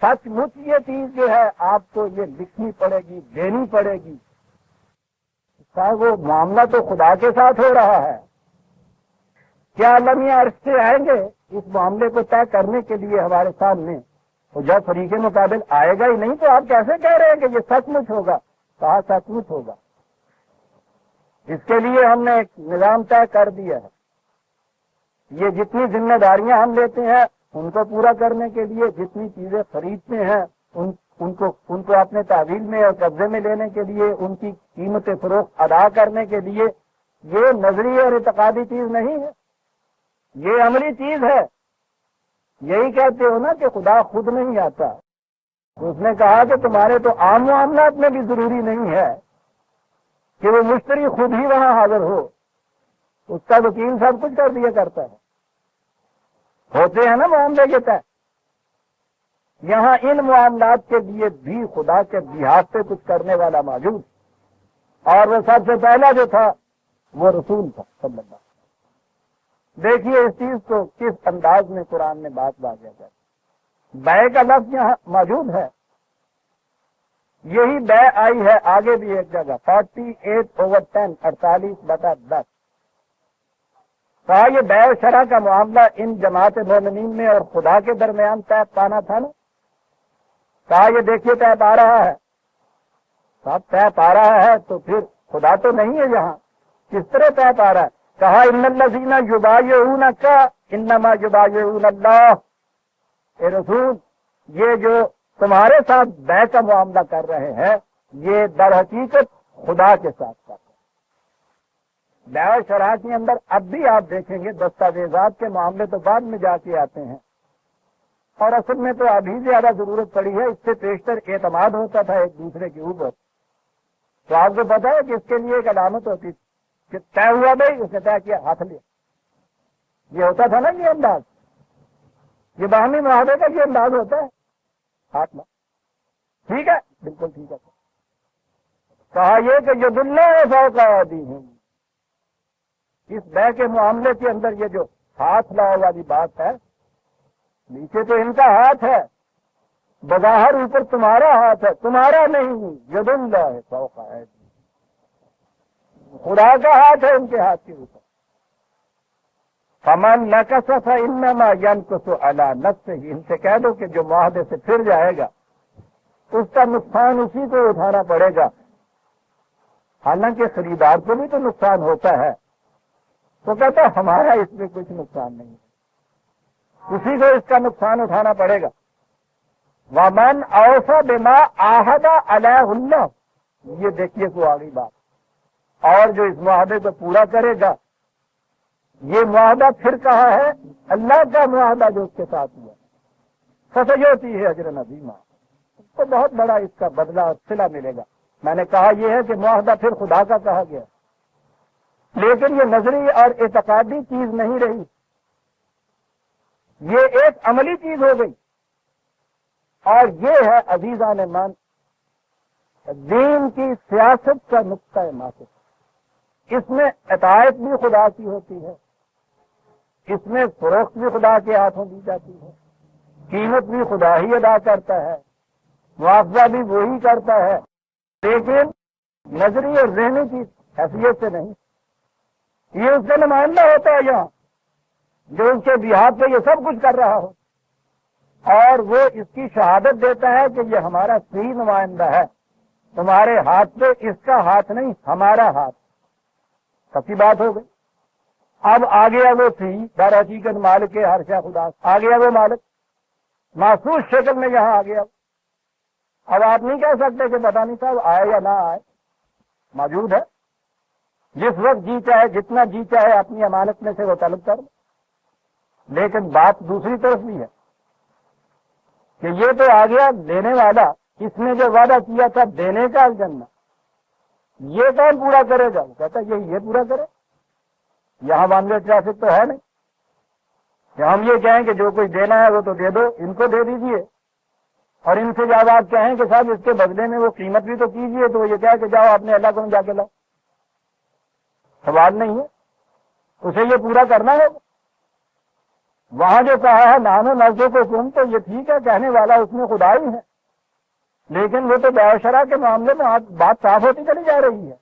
سچ مچ یہ چیز جو ہے آپ کو یہ لکھنی پڑے گی، دینی پڑے گی، وہ معاملہ تو خدا کے ساتھ ہو رہا ہے۔ کیا عالمی عرش سے آئیں گے اس معاملے کو طے کرنے کے لیے ہمارے سامنے؟ تو جب فریق مقابل آئے گا ہی نہیں تو آپ کیسے کہہ رہے ہیں کہ یہ سچ مچ ہوگا؟ کہا سچ مچ ہوگا۔ اس کے لیے ہم نے ایک نظام طے کر دیا ہے۔ یہ جتنی ذمہ داریاں ہم لیتے ہیں ان کو پورا کرنے کے لیے، جتنی چیزیں خریدتے ہیں ان کو اپنے تحویل میں اور قبضے میں لینے کے لیے، ان کی قیمت فروخت ادا کرنے کے لیے، یہ نظری اور اعتقادی چیز نہیں ہے، یہ عملی چیز ہے۔ یہی کہتے ہو نا کہ خدا خود نہیں آتا۔ اس نے کہا کہ تمہارے تو عام معاملات میں بھی ضروری نہیں ہے کہ وہ مشتری خود ہی وہاں حاضر ہو، اس کا وکیل سب کچھ کر دیا کرتا ہے۔ ہوتے ہیں نا معاملے کے طے، یہاں ان معاملات کے لیے بھی خدا کے بہاف سے کچھ کرنے والا موجود، اور وہ سب سے پہلا جو تھا وہ رسول تھا صلی اللہ علیہ وسلم۔ دیکھیے اس چیز کو کس انداز میں قرآن نے بات واضح کر دی۔ بیع کا لفظ یہاں موجود ہے، یہی بیع آئی ہے آگے بھی ایک جگہ 48/10 48/10۔ کہا یہ بیع و شرع کا معاملہ ان جماعت مومنین میں اور خدا کے درمیان طے پانا تھا نا۔ کہا یہ دیکھیے طے پا رہا ہے، سب طے پا رہا ہے تو پھر خدا تو نہیں ہے یہاں، کس طرح طے پا رہا ہے؟ کہا ان الذین یبایعونک انما یبایعون اللہ۔ اے رسول، یہ جو تمہارے ساتھ بیع کا معاملہ کر رہے ہیں یہ در حقیقت خدا کے ساتھ کر رہے ہیں۔ بیع و شرع کے اندر اب بھی آپ دیکھیں گے دستاویزات کے معاملے تو بعد میں جا کے آتے ہیں، اور اصل میں تو ابھی زیادہ ضرورت پڑی ہے، اس سے بیشتر اعتماد ہوتا تھا ایک دوسرے کے اوپر۔ تو آپ کو پتا ہے کہ اس کے لیے ایک علامت ہوتی تھی کہ طے ہوا بھائی، اس نے طے کیا، ہاتھ لیا، یہ ہوتا تھا نا یہ انداز، یہ باہمی معاہدے کا یہ انداز ہوتا ہے، ہاتھ لا، ٹھیک ہے، بالکل ٹھیک ہے۔ کہا یہ کہ ید اللہ فوق ایدیہم، اس بیع کے معاملے کے اندر یہ جو ہاتھ لاؤ والی بات ہے، نیچے تو ان کا ہاتھ ہے، بظاہر اوپر تمہارا ہاتھ ہے، تمہارا نہیں، ید اللہ فوق ایدیہم، خدا کا ہاتھ ہے ان کے ہاتھ کے اوپر۔ فمن نکث فانما ینکث علی نفسہ، ان سے کہہ دو کہ جو معاہدے سے پھر جائے گا اس کا نقصان اسی کو اٹھانا پڑے گا، حالانکہ خریدار کو بھی تو نقصان ہوتا ہے۔ تو کہتا ہے ہمارا اس میں کچھ نقصان نہیں ہے، اسی کو اس کا نقصان اٹھانا پڑے گا۔ ومن اوفی بما عاہد علیہ اللہ، یہ دیکھیے کو آگئی بات، اور جو اس معاہدے کو پورا کرے گا، یہ معاہدہ پھر کہا ہے اللہ کا معاہدہ جو اس کے ساتھ ہوا، فسیؤتی ہے اجرا عظیما، اس کو بہت بڑا اس کا بدلہ اور صلہ ملے گا۔ میں نے کہا یہ ہے کہ معاہدہ پھر خدا کا کہا گیا، لیکن یہ نظری اور اعتقادی چیز نہیں رہی، یہ ایک عملی چیز ہو گئی، اور یہ ہے عزیزان من دین کی سیاست کا نقطۂ مقصد۔ اس میں اطاعت بھی خدا کی ہوتی ہے، اس میں فروخت بھی خدا کے ہاتھوں دی جاتی ہے، قیمت بھی خدا ہی ادا کرتا ہے، معاوضہ بھی وہی کرتا ہے، لیکن نظری اور ذہنی کی حیثیت سے نہیں، یہ اس کا نمائندہ ہوتا ہے یہاں جو اس کے بہاف پہ یہ سب کچھ کر رہا ہو، اور وہ اس کی شہادت دیتا ہے کہ یہ ہمارا صحیح نمائندہ ہے، تمہارے ہاتھ پہ اس کا ہاتھ نہیں ہمارا ہاتھ، سچی بات ہو گئی۔ اب آ گیا وہ تھی در حقیقت مالک ہر شے خدا، آ گیا وہ مالک محسوس شکل میں یہاں آ گیا۔ اب آپ نہیں کہہ سکتے کہ پتہ نہیں صاحب آئے یا نہ آئے، موجود ہے، جس وقت جی چاہے جتنا جی چاہے اپنی امانت میں سے وہ طلب کر، لیکن بات دوسری طرف بھی ہے کہ یہ تو آ گیا دینے والا، اس نے جو وعدہ کیا تھا دینے کا الجنہ، یہ کون پورا کرے گا؟ وہ کہتا ہے یہ پورا کرے، یہاں ون وے ٹریفک تو ہے نہیں کہ ہم یہ کہیں کہ جو کوئی دینا ہے وہ تو دے دو، ان کو دے دیجئے، اور ان سے جب آپ کہیں کہ صاحب اس کے بدلے میں وہ قیمت بھی تو کیجیے، تو وہ یہ کہے کہ جاؤ اپنے اللہ کو جا کے لاؤ. سوال نہیں ہے، اسے یہ پورا کرنا ہوگا. وہاں جو کہا ہے نانو نزدوں کو تم، تو یہ ٹھیک ہے، کہنے والا اس میں خدا ہی ہے، لیکن وہ تو بیع و شرع کے معاملے میں بات صاف ہوتی چلی جا رہی ہے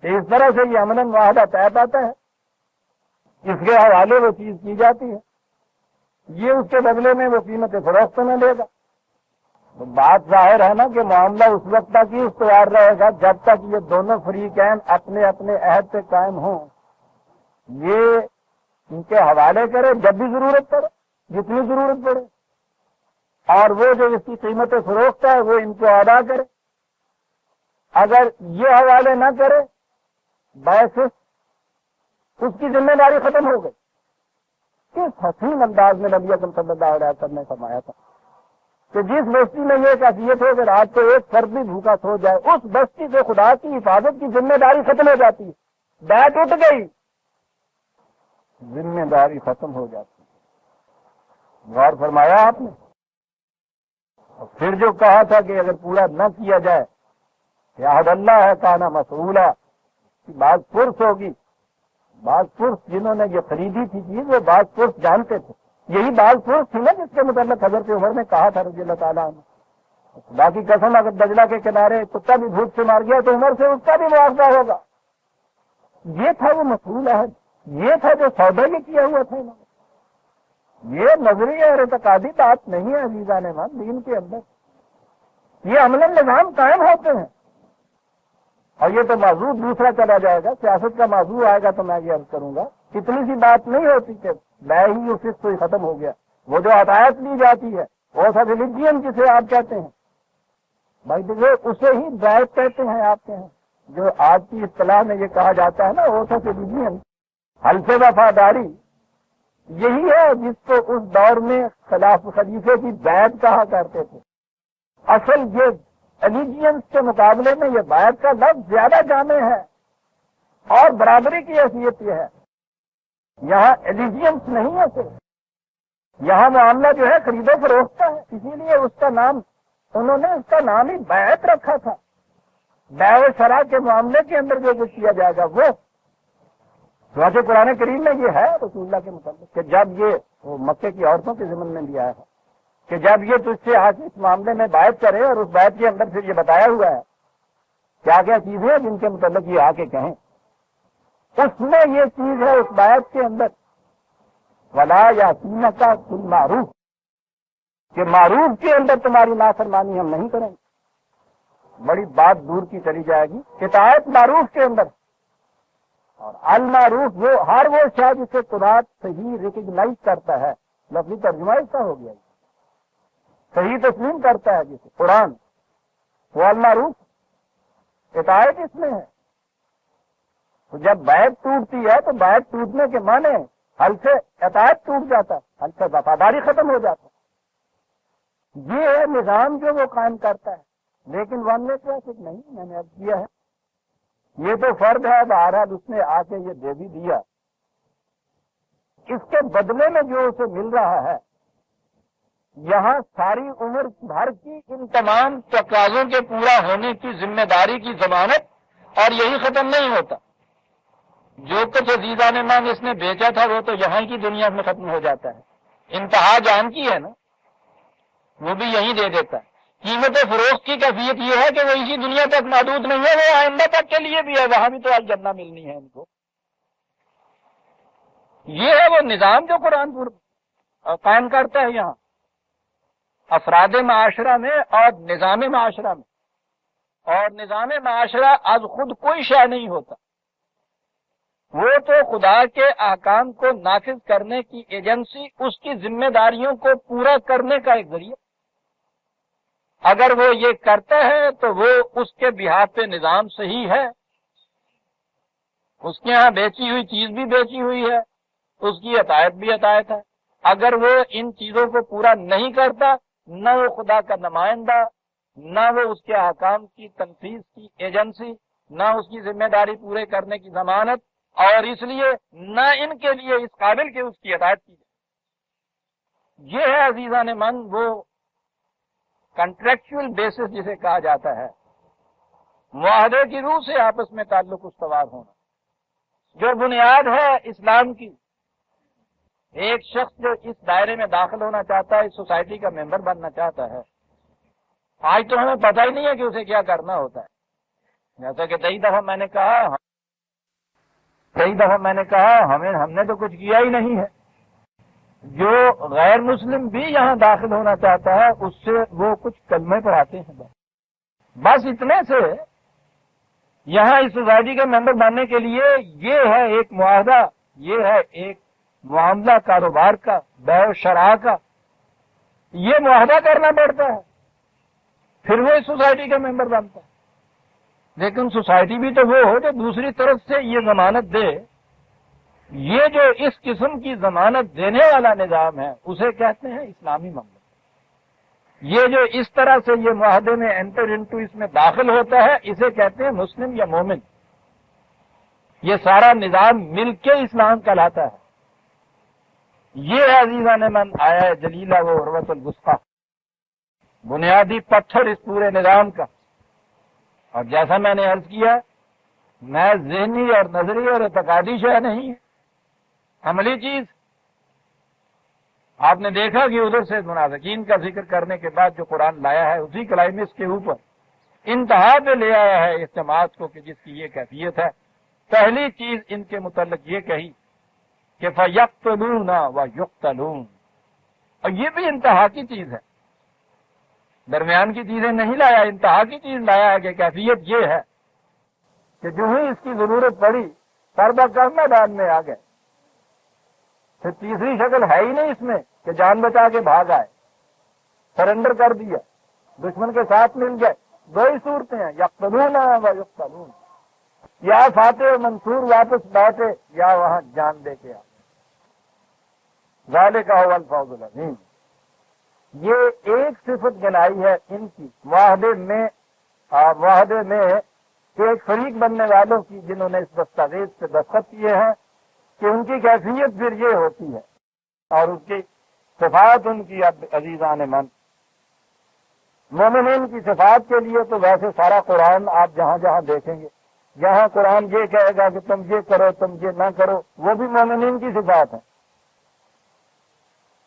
کہ اس طرح سے یہ عملاً معاہدہ طے پاتا ہے، اس کے حوالے وہ چیز کی جاتی ہے، یہ اس کے بدلے میں وہ قیمت فروخت میں لے گا. تو بات ظاہر ہے نا کہ معاملہ اس وقت تک ہی استوار رہے گا جب تک یہ دونوں فریقین اپنے اپنے عہد پہ قائم ہوں. یہ ان کے حوالے کرے جب بھی ضرورت پڑے، جتنی ضرورت پڑے، اور وہ جو اس کی قیمت فروخت ہے وہ ان کو ادا کرے. اگر یہ حوالے نہ کرے بس اس کی ذمہ داری ختم ہو گئی. کس حسین انداز میں نبی اکرم صلی اللہ علیہ وسلم نے فرمایا تھا کہ جس بستی میں یہ کیفیت ہو کہ رات کو ایک فرد بھی بھوکا سو جائے، اس بستی سے خدا کی حفاظت کی ذمہ داری ختم ہو جاتی ہے. بیعت اٹھ گئی، ذمہ داری ختم ہو جاتی ہے. غور فرمایا آپ نے؟ اور پھر جو کہا تھا کہ اگر پورا نہ کیا جائے کہ عہد اللہ ہے کانا مسئولہ، بعض پرس ہوگی، بعض پرس جنہوں نے یہ خریدی تھی چیز وہ بعض پرس جانتے تھے. یہی بعض پرس تھی نا جس کے متعلق حضرت عمر نے کہا تھا رضی اللہ تعالیٰ عنہ، باقی قسم اگر دجلہ کے کنارے کتا بھی بھوک سے مار گیا تو عمر سے اس کا بھی مواخذہ ہوگا. یہ تھا وہ مسئول ہے، یہ تھا جو سودا یہ کیا ہوا تھا. یہ نظری اور اعتقادی بات نہیں ہے عزیزان من دین کے اندر. یہ عملاً نظام قائم ہوتے ہیں. اور یہ تو موضوع دوسرا چلا جائے گا، سیاست کا موضوع آئے گا تو میں یہ عرض کروں گا. اتنی سی بات نہیں ہوتی کہ بیع ہی اس کو ہی ختم ہو گیا. وہ جو عطایت لی جاتی ہے وہ سب ریلیجین جسے آپ کہتے ہیں بھائی، اسے ہی بیعت کہتے ہیں آپ کے ہیں. جو آج کی اصطلاح میں یہ کہا جاتا ہے نا وہ سب ریلیجین، حلف وفاداری، یہی ہے جس کو اس دور میں خلاف خلیفے کی بیعت کہا کرتے تھے. اصل یہ ایلیجینس کے مقابلے میں یہ بیعت کا لفظ زیادہ جامع ہے، اور برابری کی حیثیت یہ ہے. یہاں ایلیجینس نہیں ہے صرف، یہاں معاملہ جو ہے خرید و فروخت کا ہے. اسی لیے اس کا نام انہوں نے اس کا نام ہی بیعت رکھا تھا. بیع و شرع کے معاملے کے اندر جو کچھ کیا جائے گا وہ چنانچہ قرآن کریم میں یہ ہے رسول اللہ کے متعلق کہ جب یہ مکے کی عورتوں کے ضمن میں بھی آیا ہے کہ جب یہ تجھ سے آ کے اس معاملے میں بیعت کرے، اور اس بیعت کے اندر پھر یہ بتایا ہوا ہے کیا کیا چیزیں ہیں جن کے متعلق یہ آ کے کہیں. اس میں یہ چیز ہے اس بیعت کے اندر ولا یاسینک بالمعروف، کہ معروف کے اندر تمہاری نافرمانی ہم نہیں کریں گے. بڑی بات دور کی چلی جائے گی. اطاعت معروف کے اندر، اور المعروف وہ ہر وہ شے جسے قرآن صحیح ریکگنائز کرتا ہے، لفظی ترجمہ اس کا ہو گیا، صحیح تسلیم کرتا ہے جسے قرآن، وہ المعروف اطاعت اس میں ہے. تو جب بیعت ٹوٹتی ہے تو بیعت ٹوٹنے کے معنی حل سے اطاعت ٹوٹ جاتا ہے، حل سے وفاداری ختم ہو جاتا ہے. یہ ہے نظام جو وہ قائم کرتا ہے. لیکن ون وے ٹریفک نہیں، میں نے اب کیا ہے. یہ تو فرض ہے، بہرحال اس نے آ کے یہ دے بھی دیا. اس کے بدلے میں جو اسے مل رہا ہے، یہاں ساری عمر بھر کی ان تمام تقاضوں کے پورا ہونے کی ذمہ داری کی ضمانت، اور یہی ختم نہیں ہوتا. جو کچھ عزیزان من اس نے بیچا تھا وہ تو یہاں کی دنیا میں ختم ہو جاتا ہے. انتہا جان کی ہے نا، وہ بھی یہی دے دیتا ہے. قیمت فروخت کی کیفیت یہ ہے کہ وہ اسی دنیا تک محدود نہیں ہے، وہ آئندہ تک کے لیے بھی ہے. وہاں بھی تو آج جنہ ملنی ہے ان کو. یہ ہے وہ نظام جو قرآن پور قائم کرتا ہے یہاں افراد معاشرہ میں اور نظام معاشرہ میں. اور نظام معاشرہ از خود کوئی شے نہیں ہوتا، وہ تو خدا کے احکام کو نافذ کرنے کی ایجنسی، اس کی ذمہ داریوں کو پورا کرنے کا ایک ذریعہ. اگر وہ یہ کرتا ہے تو وہ اس کے بہاف پہ نظام صحیح ہے، اس کے ہاں بیچی ہوئی چیز بھی بیچی ہوئی ہے، اس کی عطایت بھی عطایت ہے. اگر وہ ان چیزوں کو پورا نہیں کرتا، نہ وہ خدا کا نمائندہ، نہ وہ اس کے احکام کی تنفیذ کی ایجنسی، نہ اس کی ذمہ داری پورے کرنے کی ضمانت، اور اس لیے نہ ان کے لیے اس قابل کہ اس کی عطایت کی جائے. یہ ہے عزیزان من وہ کنٹریکچول بیسس جسے کہا جاتا ہے، معاہدے کی روح سے آپس میں تعلق استوار ہونا، جو بنیاد ہے اسلام کی۔ ایک شخص جو اس دائرے میں داخل ہونا چاہتا ہے، اس سوسائٹی کا ممبر بننا چاہتا ہے، آج تو ہمیں پتہ ہی نہیں ہے کہ اسے کیا کرنا ہوتا ہے۔ جیسا کہ کئی دفعہ میں نے کہا ہم نے تو کچھ کیا ہی نہیں ہے۔ جو غیر مسلم بھی یہاں داخل ہونا چاہتا ہے اس سے وہ کچھ کلمے پڑھاتے ہیں، بس اتنے سے یہاں اس سوسائٹی کا ممبر بننے کے لیے یہ ہے ایک معاہدہ، یہ ہے ایک معاملہ کاروبار کا، بیع و شراء کا، یہ معاہدہ کرنا پڑتا ہے، پھر وہ اس سوسائٹی کا ممبر بنتا ہے۔ لیکن سوسائٹی بھی تو وہ ہو جو دوسری طرف سے یہ ضمانت دے۔ یہ جو اس قسم کی ضمانت دینے والا نظام ہے اسے کہتے ہیں اسلامی مملکت۔ یہ جو اس طرح سے یہ معاہدے میں انٹر انٹو اس میں داخل ہوتا ہے اسے کہتے ہیں مسلم یا مومن۔ یہ سارا نظام مل کے اسلام کہلاتا ہے۔ یہ عزیزان من آیا جلیلہ و عروۃ الوثقی، بنیادی پتھر اس پورے نظام کا۔ اور جیسا میں نے عرض کیا، میں ذہنی اور نظری اور اعتقادی شے نہیں ہے، عملی چیز۔ آپ نے دیکھا کہ ادھر سے منافقین کا ذکر کرنے کے بعد جو قرآن لایا ہے اسی کلائمیکس کے اوپر انتہا پہ لے آیا ہے اس جماعت کو کہ جس کی یہ کیفیت ہے۔ پہلی چیز ان کے متعلق یہ کہی کہ فَيَقْتُلُونَ وَيُقْتَلُونَ، اور یہ بھی انتہا کی چیز ہے، درمیان کی چیزیں نہیں لایا، انتہا کی چیز لایا ہے کہ کیفیت یہ ہے کہ جو ہی اس کی ضرورت پڑی سربا کر میدان میں آ گئے۔ پھر تیسری شکل ہے ہی نہیں اس میں کہ جان بچا کے بھاگ آئے، سرنڈر کر دیا، دشمن کے ساتھ مل گئے۔ دو ہی صورتیں ہیں، یقتلون و یقتلون، یا فاتح منصور واپس لوٹے یا وہاں جان دے کے آئے۔ ذالک هو الفوز العظیم۔ یہ ایک صفت گنائی ہے ان کی معاہدے میں ایک فریق بننے والوں کی جنہوں نے اس دستاویز پہ دستخط کیے ہیں کہ ان کی کیفیت پھر یہ ہوتی ہے، اور اس کی صفات ان کی عزیزان من۔ مومنین کی صفات کے لیے تو ویسے سارا قرآن آپ جہاں جہاں دیکھیں گے، جہاں قرآن یہ کہے گا کہ تم یہ کرو تم یہ نہ کرو، وہ بھی مومنین کی صفات ہیں،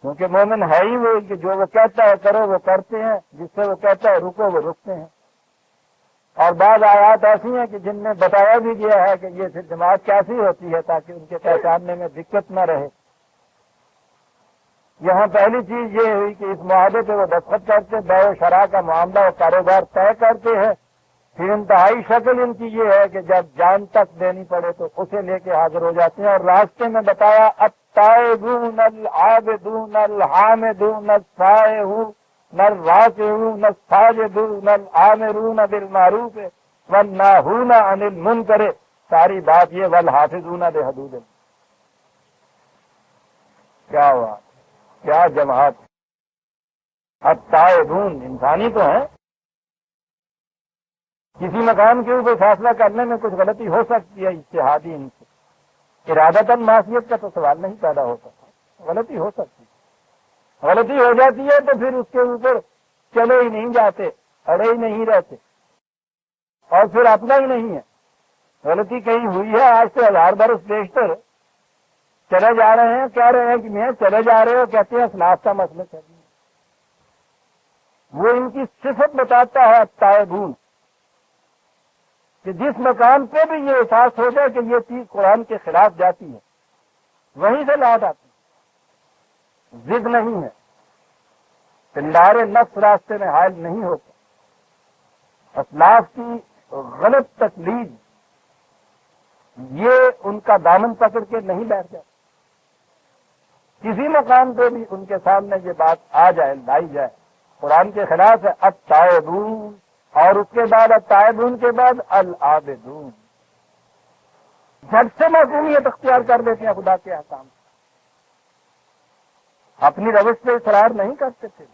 کیونکہ مومن ہے ہی وہ کہ جو وہ کہتا ہے کرو وہ کرتے ہیں، جس سے وہ کہتا ہے رکو وہ رکتے ہیں۔ اور بعض آیات ایسی ہیں کہ جن میں بتایا بھی گیا ہے کہ یہ پھر جماعت کیسی ہوتی ہے تاکہ ان کے پہچاننے میں دقت نہ رہے۔ یہاں پہلی چیز یہ ہوئی کہ اس معاہدے پہ وہ دستخط کرتے، بیع و شراء کا معاملہ اور کاروبار طے کرتے ہیں۔ پھر انتہائی شکل ان کی یہ ہے کہ جب جان تک دینی پڑے تو اسے لے کے حاضر ہو جاتے ہیں۔ اور راستے میں بتایا التائبون العابدون الحامدون السائحون الراکعون الساجدون الآمرون بالمعروف والناہون عن المنکر، ساری بات یہ والحافظون لحدود اللہ۔ کیا ہوا، کیا جماعت! التائبون انسانی تو ہیں، کسی مقام کے اوپر فیصلہ کرنے میں کچھ غلطی ہو سکتی ہے اجتہادی ان سے، ارادتاً معصیت کا تو سوال نہیں پیدا ہو سکتا، غلطی ہو سکتی ہے، غلطی ہو جاتی ہے تو پھر اس کے اوپر چلے ہی نہیں جاتے، اڑے ہی نہیں رہتے، اور پھر اپنا ہی نہیں ہے۔ غلطی کہیں ہوئی ہے آج سے 1000 برس بیشتر، چلے جا رہے ہیں، کہہ رہے ہیں کہ میں چلے جا رہے ہو، کہتے ہیں اخلاق کا مسئلہ چلیے۔ وہ ان کی صفت بتاتا ہے التائبون، کہ جس مقام پہ بھی یہ احساس ہو جائے کہ یہ چیز قرآن کے خلاف جاتی ہے وہیں سے لوٹ آتی ہے، ضد نہیں ہے، پنڈار نفس راستے میں حائل نہیں ہوتا، اسلاف کی غلط تقلید یہ ان کا دامن پکڑ کے نہیں بیٹھ جاتا۔ کسی مقام پہ بھی ان کے سامنے یہ بات آ جائے، لائی جائے قرآن کے خلاف ہے، التائبون، اور اس کے بعد التائبون کے بعد العابدون، جھٹ سے معصومیت اختیار کر دیتے ہیں خدا کے احکام، اپنی روش پہ اصرار نہیں کرتے تھے،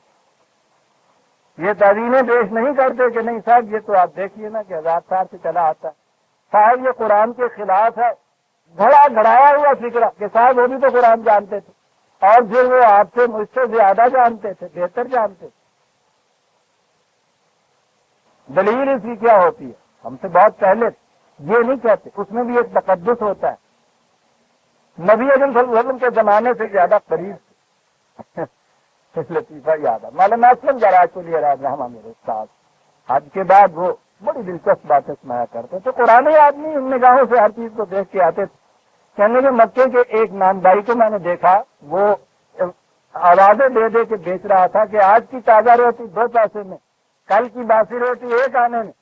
یہ تعظیمیں پیش نہیں کرتے کہ نہیں صاحب یہ تو آپ دیکھیے نا کہ 1000 سال سے چلا آتا ہے، صاحب یہ قرآن کے خلاف ہے، گھڑایا ہوا فکر کہ صاحب وہ بھی تو قرآن جانتے تھے، اور پھر وہ آپ سے مجھ سے زیادہ جانتے تھے، بہتر جانتے تھے، دلیل اس کی کیا ہوتی ہے؟ ہم سے بہت پہلے یہ نہیں کہتے، اس میں بھی ایک تقدس ہوتا ہے. نبی اعظم صلی اللہ علیہ وسلم کے زمانے سے زیادہ قریب لطیفہ یاد ہے. مولانا اسلم جراج کو لیے رحمہ میرے استاد، حج کے بعد وہ بڑی دلچسپ باتیں سنایا کرتے تو قرآن آدمی ان نگاہوں سے ہر چیز کو دیکھ کے آتے تھے. کہنے کے مکے کے ایک ناندائی کو میں نے دیکھا، وہ آوازیں دے دے کے بیچ رہا تھا کہ آج کی تازہ روٹی 2 پیسے میں، کل کی باسی روٹی 1 آنے میں.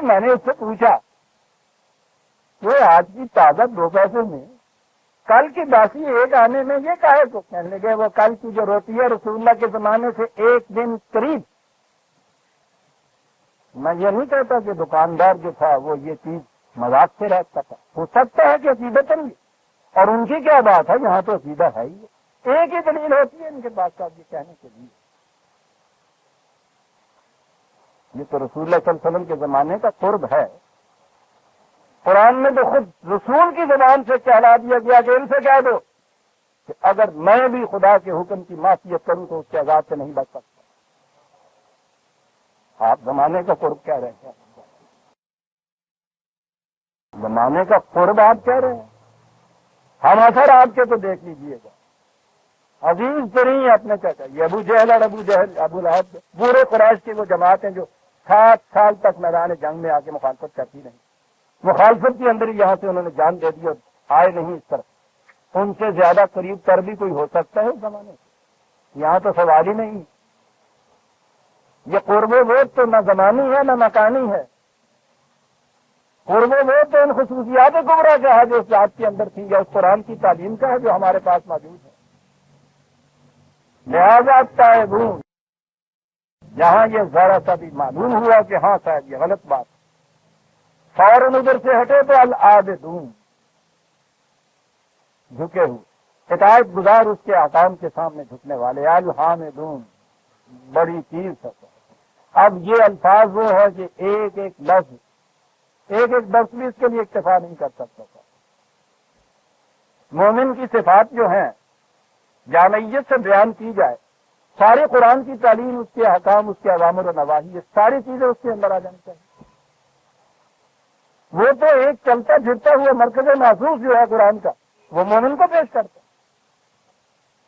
میں نے اس سے پوچھا وہ آج کی تازہ 2 پیسے میں، کل کی باسی 1 آنے میں، یہ کہے تو کہنے لگے وہ کل کی جو روٹی ہے رسول اللہ کے زمانے سے 1 دن قریب. میں یہ نہیں کہتا کہ دکاندار جو تھا وہ یہ چیز مذاق سے رہتا تھا، ہو سکتا ہے کہ عقیدتاً بھی، اور ان کی کیا بات ہے، یہاں تو عقیدہ ہے ہی. ایک ہی دلیل ہوتی ہے ان کے پاس صاحب یہ کہنے کے لیے. یہ تو رسول اللہ صلی اللہ علیہ وسلم کے زمانے کا قرب ہے. قرآن میں تو خود رسول کی زبان سے کہلا دیا گیا کہ ان سے کہہ دو کہ اگر میں بھی خدا کے حکم کی معصیت کروں تو اس کے عذاب سے نہیں بچ سکتا. آپ زمانے کا قرب کہہ رہے ہیں، زمانے کا قرب آپ کہہ رہے ہیں. ہم اثر آپ کے تو دیکھ لیجئے گا. عزیز ترین اپنے چچا یہ ابو جہل اور ابو جہل ابو لہب پورے قریش کی وہ جماعتیں جو 7 سال تک میدان جنگ میں آ کے مخالفت کرتی رہی، مخالفت کے اندر یہاں سے انہوں نے جان دے دی اور آئے نہیں اس طرح. ان سے زیادہ قریب تر بھی کوئی ہو سکتا ہے اس زمانے سے؟ یہاں تو سوال ہی نہیں. یہ قرب و ووٹ تو نہ زمانی ہے نہ مکانی ہے. قرب و ووٹ تو ان خصوصیات کبریٰ کا ہے جو اس ذات کے اندر تھی، یا اس قرآن کی تعلیم کا ہے جو ہمارے پاس موجود ہے. لہذا تائبون، جہاں یہ ذرا سا بھی معلوم ہوا کہ ہاں صاحب یہ غلط بات، فوراً ادھر سے ہٹے تو العابدون، جھکے ہوئے اطاعت گزار اس کے احکام کے سامنے جھکنے والے. الحامدون، بڑی چیز ہے. اب یہ الفاظ وہ ہے کہ ایک ایک لفظ بھی اس کے لیے اکتفا نہیں کر سکتا تھا. مومن کی صفات جو ہیں جامعیت سے بیان کی جائے، سارے قرآن کی تعلیم، اس کے احکام، اس کے اوامر و نواہی، یہ ساری چیزیں اس کے اندر آ جانی چاہیے. وہ تو ایک چلتا پھرتا ہوا مرکز محسوس جو ہے قرآن کا، وہ مومن کو پیش کرتا ہے.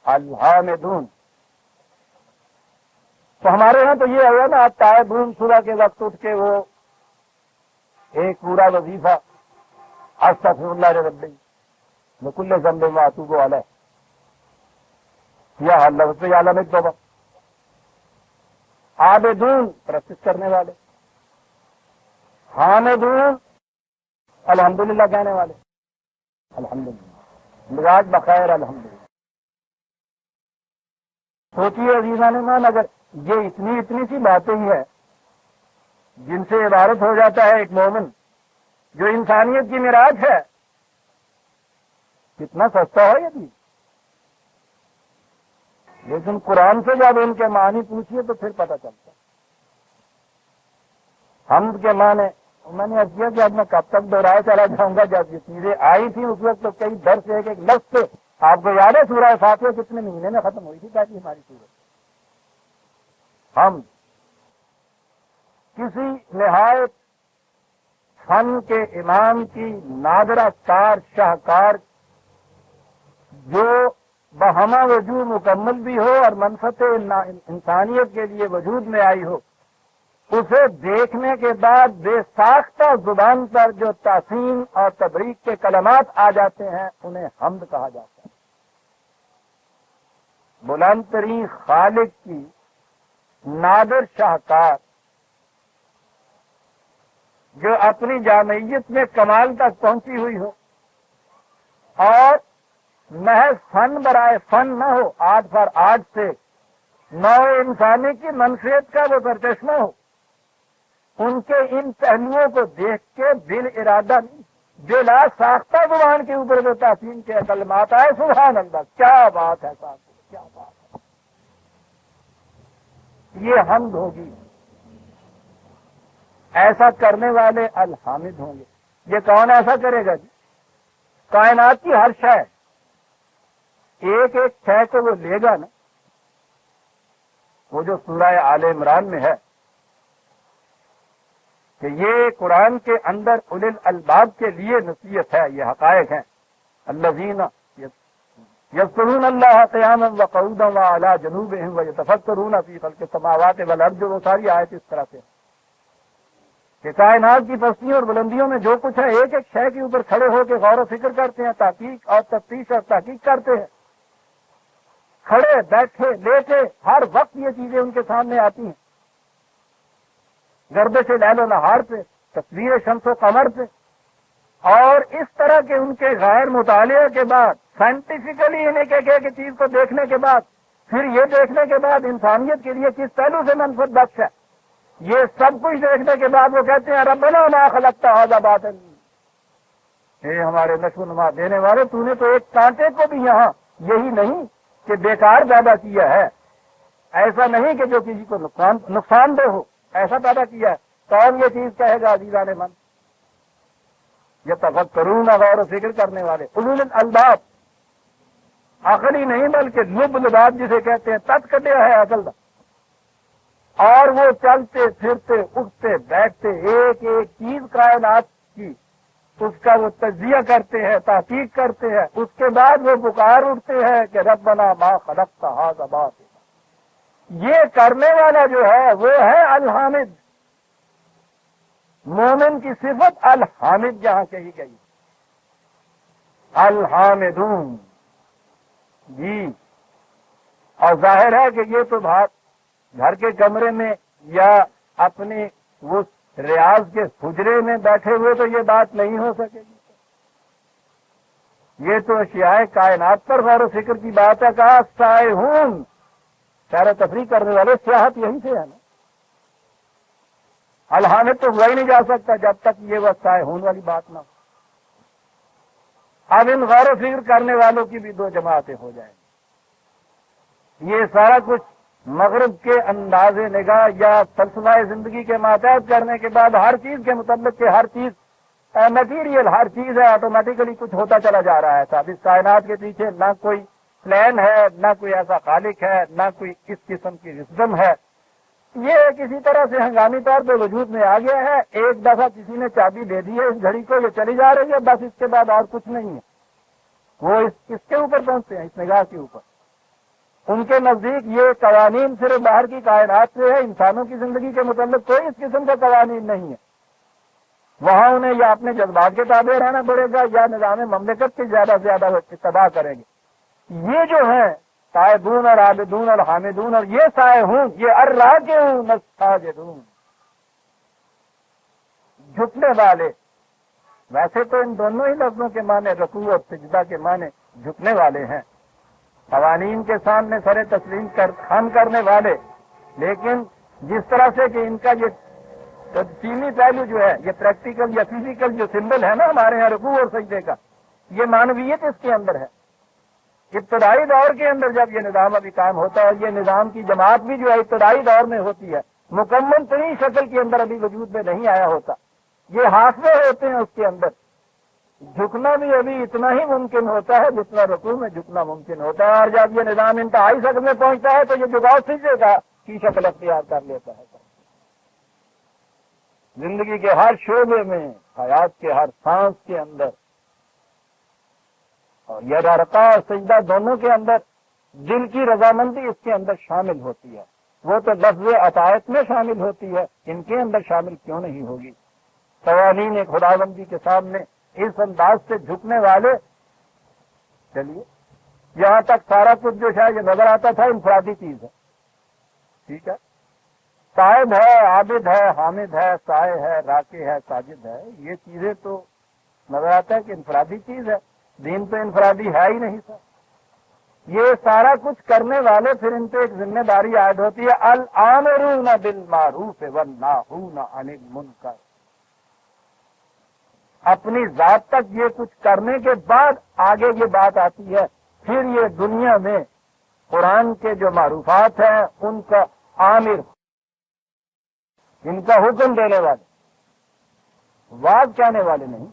الحامدون. تو ہمارے یہاں تو یہ ہوا نا، آپ تائبون صبح کے وقت اٹھ کے وہ ایک پورا وظیفہ استغفر اللہ ربی لکل ذنب واتوب علیہ، یا اللہ سے عالم توبہ. عابدون، پرستش کرنے والے. حامدون، الحمدللہ کہنے والے. الحمدللہ، مزاج بخیر الحمدللہ. سوچیے عزیزان ایمان، اگر یہ اتنی سی باتیں ہی ہیں جن سے عبارت ہو جاتا ہے ایک مومن، جو انسانیت کی معراج ہے، کتنا سستا ہے یہ بھی. لیکن قرآن سے جب ان کے معنی پوچھیے تو پھر پتہ چلتا ہے. حمد کے معنی میں نے کیا کہ اب میں کب تک دوہرائے چلا جاؤں گا. جب یہ چیزیں آئی تھیں اس وقت تو کئی درس ایک لفظ سے آپ کو یاد ہے سورہ فاتحہ کتنے مہینے میں ختم ہوئی تھی تاکہ ہماری صورت. ہم کسی نہایت فن کے امام کی نادرہ کار شاہکار جو بہما وجود مکمل بھی ہو اور منفعت انسانیت کے لیے وجود میں آئی ہو، اسے دیکھنے کے بعد بے ساختہ زبان پر جو تعظیم اور تبریک کے کلمات آ جاتے ہیں انہیں حمد کہا جاتا ہے. بلند ترین خالق کی نادر شاہکار جو اپنی جامعیت میں کمال تک پہنچی ہوئی ہو اور محض فن برائے فن نہ ہو، آرٹ فار آرٹ سے نو انسانی کی منفیت کا وہ سرچشمہ ہو، ان کے ان پہلوؤں کو دیکھ کے دل ارادہ بلا ساختہ زبان کے اوپر جو تعظیم کے کلمات آئے، سبحان اللہ، کیا بات ہے صاحب، کیا بات ہے. یہ حمد ہوگی. ایسا کرنے والے الحامد ہوں گے. یہ کون ایسا کرے گا جی؟ کائنات کی ہر شے، ایک ایک شے کو وہ لے گا نا. وہ جو سورہ آل عمران میں ہے کہ یہ قرآن کے اندر اولی الالباب کے لیے نصیحت ہے، یہ حقائق ہیں۔ الذین یذکرون اللہ قیاما وقعودا وعلی جنوبہم ویتفکرون فی خلق السماوات والارض، وہ ساری آیت اس طرح سے کہ کائنات کی پستیوں اور بلندیوں میں جو کچھ ہے ایک ایک شے کے اوپر کھڑے ہو کے غور و فکر کرتے ہیں، تحقیق اور تفتیش اور تحقیق کرتے ہیں، کھڑے بیٹھے لیٹے ہر وقت یہ چیزیں ان کے سامنے آتی ہیں، گردش لیل و نہار پہ، تصویر شمس و قمر پہ، اور اس طرح کے ان کے غیر مطالعے کے بعد سائنٹیفکلی انہیں کہ چیز کو دیکھنے کے بعد پھر یہ دیکھنے کے بعد انسانیت کے لیے کس پہلو سے منفعت بخش ہے، یہ سب کچھ دیکھنے کے بعد وہ کہتے ہیں ربنا ما خلقت ھذا باطلا، اے ہمارے نشو و نما دینے والے، تو نے تو ایک کانٹے کو بھی یہاں یہی نہیں کہ بیکار پیدا کیا ہے، ایسا نہیں کہ جو کسی کو نقصان دہ ہو، ایسا پیدا کیا ہے۔ کون یہ چیز کہے گا عزیزان من؟ یتفکرون، غور و فکر کرنے والے، اولو الالباب، عقلی نہیں بلکہ لب لباب جسے کہتے ہیں، تت کٹیا ہے عقل کا، اور وہ چلتے پھرتے اٹھتے بیٹھتے ایک ایک چیز کائنات کی اس کا وہ تجزیہ کرتے ہیں، تحقیق کرتے ہیں، اس کے بعد وہ پکار اٹھتے ہیں کہ ربنا ما خلقت ھذا باطلا۔ یہ کرنے والا جو ہے وہ ہے الحامد، مومن کی صفت الحامد جہاں کہی گئی، الحامدون جی، اور ظاہر ہے کہ یہ تو بات گھر کے کمرے میں یا اپنے وہ ریاض کے حجرے میں بیٹھے ہوئے تو یہ بات نہیں ہو سکے گی، یہ تو اشیاء کائنات پر غور و فکر کی بات ہے۔ کہا سائحون، سیر و تفریح کرنے والے، سیاحت یہیں سے ہے نا، الحامد تو ہوا ہی نہیں جا سکتا جب تک یہ وہ سائحون والی بات نہ ہو۔ اب ان غور و فکر کرنے والوں کی بھی دو جماعتیں ہو جائیں گی۔ یہ سارا کچھ مغرب کے انداز نگاہ یا فلسفہ زندگی کے ماتحت کرنے کے بعد ہر چیز کے متعلق کہ ہر چیز میٹیریل، ہر چیز ہے، آٹومیٹیکلی کچھ ہوتا چلا جا رہا ہے صاحب۔ اس کائنات کے پیچھے نہ کوئی پلان ہے، نہ کوئی ایسا خالق ہے، نہ کوئی اس قسم کی وزڈم ہے، یہ کسی طرح سے ہنگامی طور پہ وجود میں آ گیا ہے۔ ایک دفعہ کسی نے چابی دے دی ہے اس گھڑی کو، یہ چلی جا رہی ہے، بس اس کے بعد اور کچھ نہیں ہے۔ وہ اس کے اوپر پہنچتے ہیں، اس نگاہ کے اوپر۔ ان کے نزدیک یہ قوانین صرف باہر کی کائنات سے ہے، انسانوں کی زندگی کے متعلق کوئی اس قسم کا قوانین نہیں ہے۔ وہاں انہیں یا اپنے جذبات کے تابع رہنا پڑے گا یا نظام مملکت کی زیادہ سے زیادہ اتباع کریں گے۔ یہ جو ہیں تائبون اور عابدون اور حامدون اور یہ سائحون، یہ الراکعون الساجدون، جھکنے والے۔ ویسے تو ان دونوں ہی لفظوں کے معنی رکوع اور سجدہ کے معنی جھکنے والے ہیں، قوانین کے سامنے سر تسلیم خم کرنے والے، لیکن جس طرح سے کہ ان کا یہ تجسیمی پہلو جو ہے، یہ پریکٹیکل یا فزیکل جو سمبل ہے نا ہمارے یہاں رکوع اور سجدے کا، یہ معنویت اس کے اندر ہے۔ ابتدائی دور کے اندر جب یہ نظام ابھی کام ہوتا ہے، اور یہ نظام کی جماعت بھی جو ہے ابتدائی دور میں ہوتی ہے، مکمل ترین شکل کے اندر ابھی وجود میں نہیں آیا ہوتا، یہ حافظ ہوتے ہیں اس کے اندر، جھکنا بھی ابھی اتنا ہی ممکن ہوتا ہے جتنا رکوع میں جھکنا ممکن ہوتا ہے، اور جب یہ نظام انتہائی شکل میں پہنچتا ہے تو یہ جھکاؤ سجدے کا کی شکل اختیار کر لیتا ہے۔ زندگی کے ہر شعبے میں، حیات کے ہر سانس کے اندر، اور یہ رکوع اور سجدہ دونوں کے اندر دل کی رضامندی اس کے اندر شامل ہوتی ہے۔ وہ تو لفظ عطایت میں شامل ہوتی ہے، ان کے اندر شامل کیوں نہیں ہوگی؟ قوانین خداوندی کے سامنے اس انداز سے جھکنے والے، چلیے یہاں تک سارا کچھ جو شاید یہ نظر آتا تھا انفرادی چیز ہے، ٹھیک ہے، تائب ہے، عابد ہے، حامد ہے، سائے ہے، راکع ہے، ساجد ہے، یہ چیزیں تو نظر آتا ہے کہ انفرادی چیز ہے، دین تو انفرادی ہے ہی نہیں تھا۔ یہ سارا کچھ کرنے والے پھر ان پہ ایک ذمہ داری عائد ہوتی ہے، الامرون بالمعروف والناہون عن المنکر۔ اپنی ذات تک یہ کچھ کرنے کے بعد آگے یہ بات آتی ہے، پھر یہ دنیا میں قرآن کے جو معروفات ہیں ان کا عامر، ان کا حکم دینے والے، واز کہنے والے نہیں،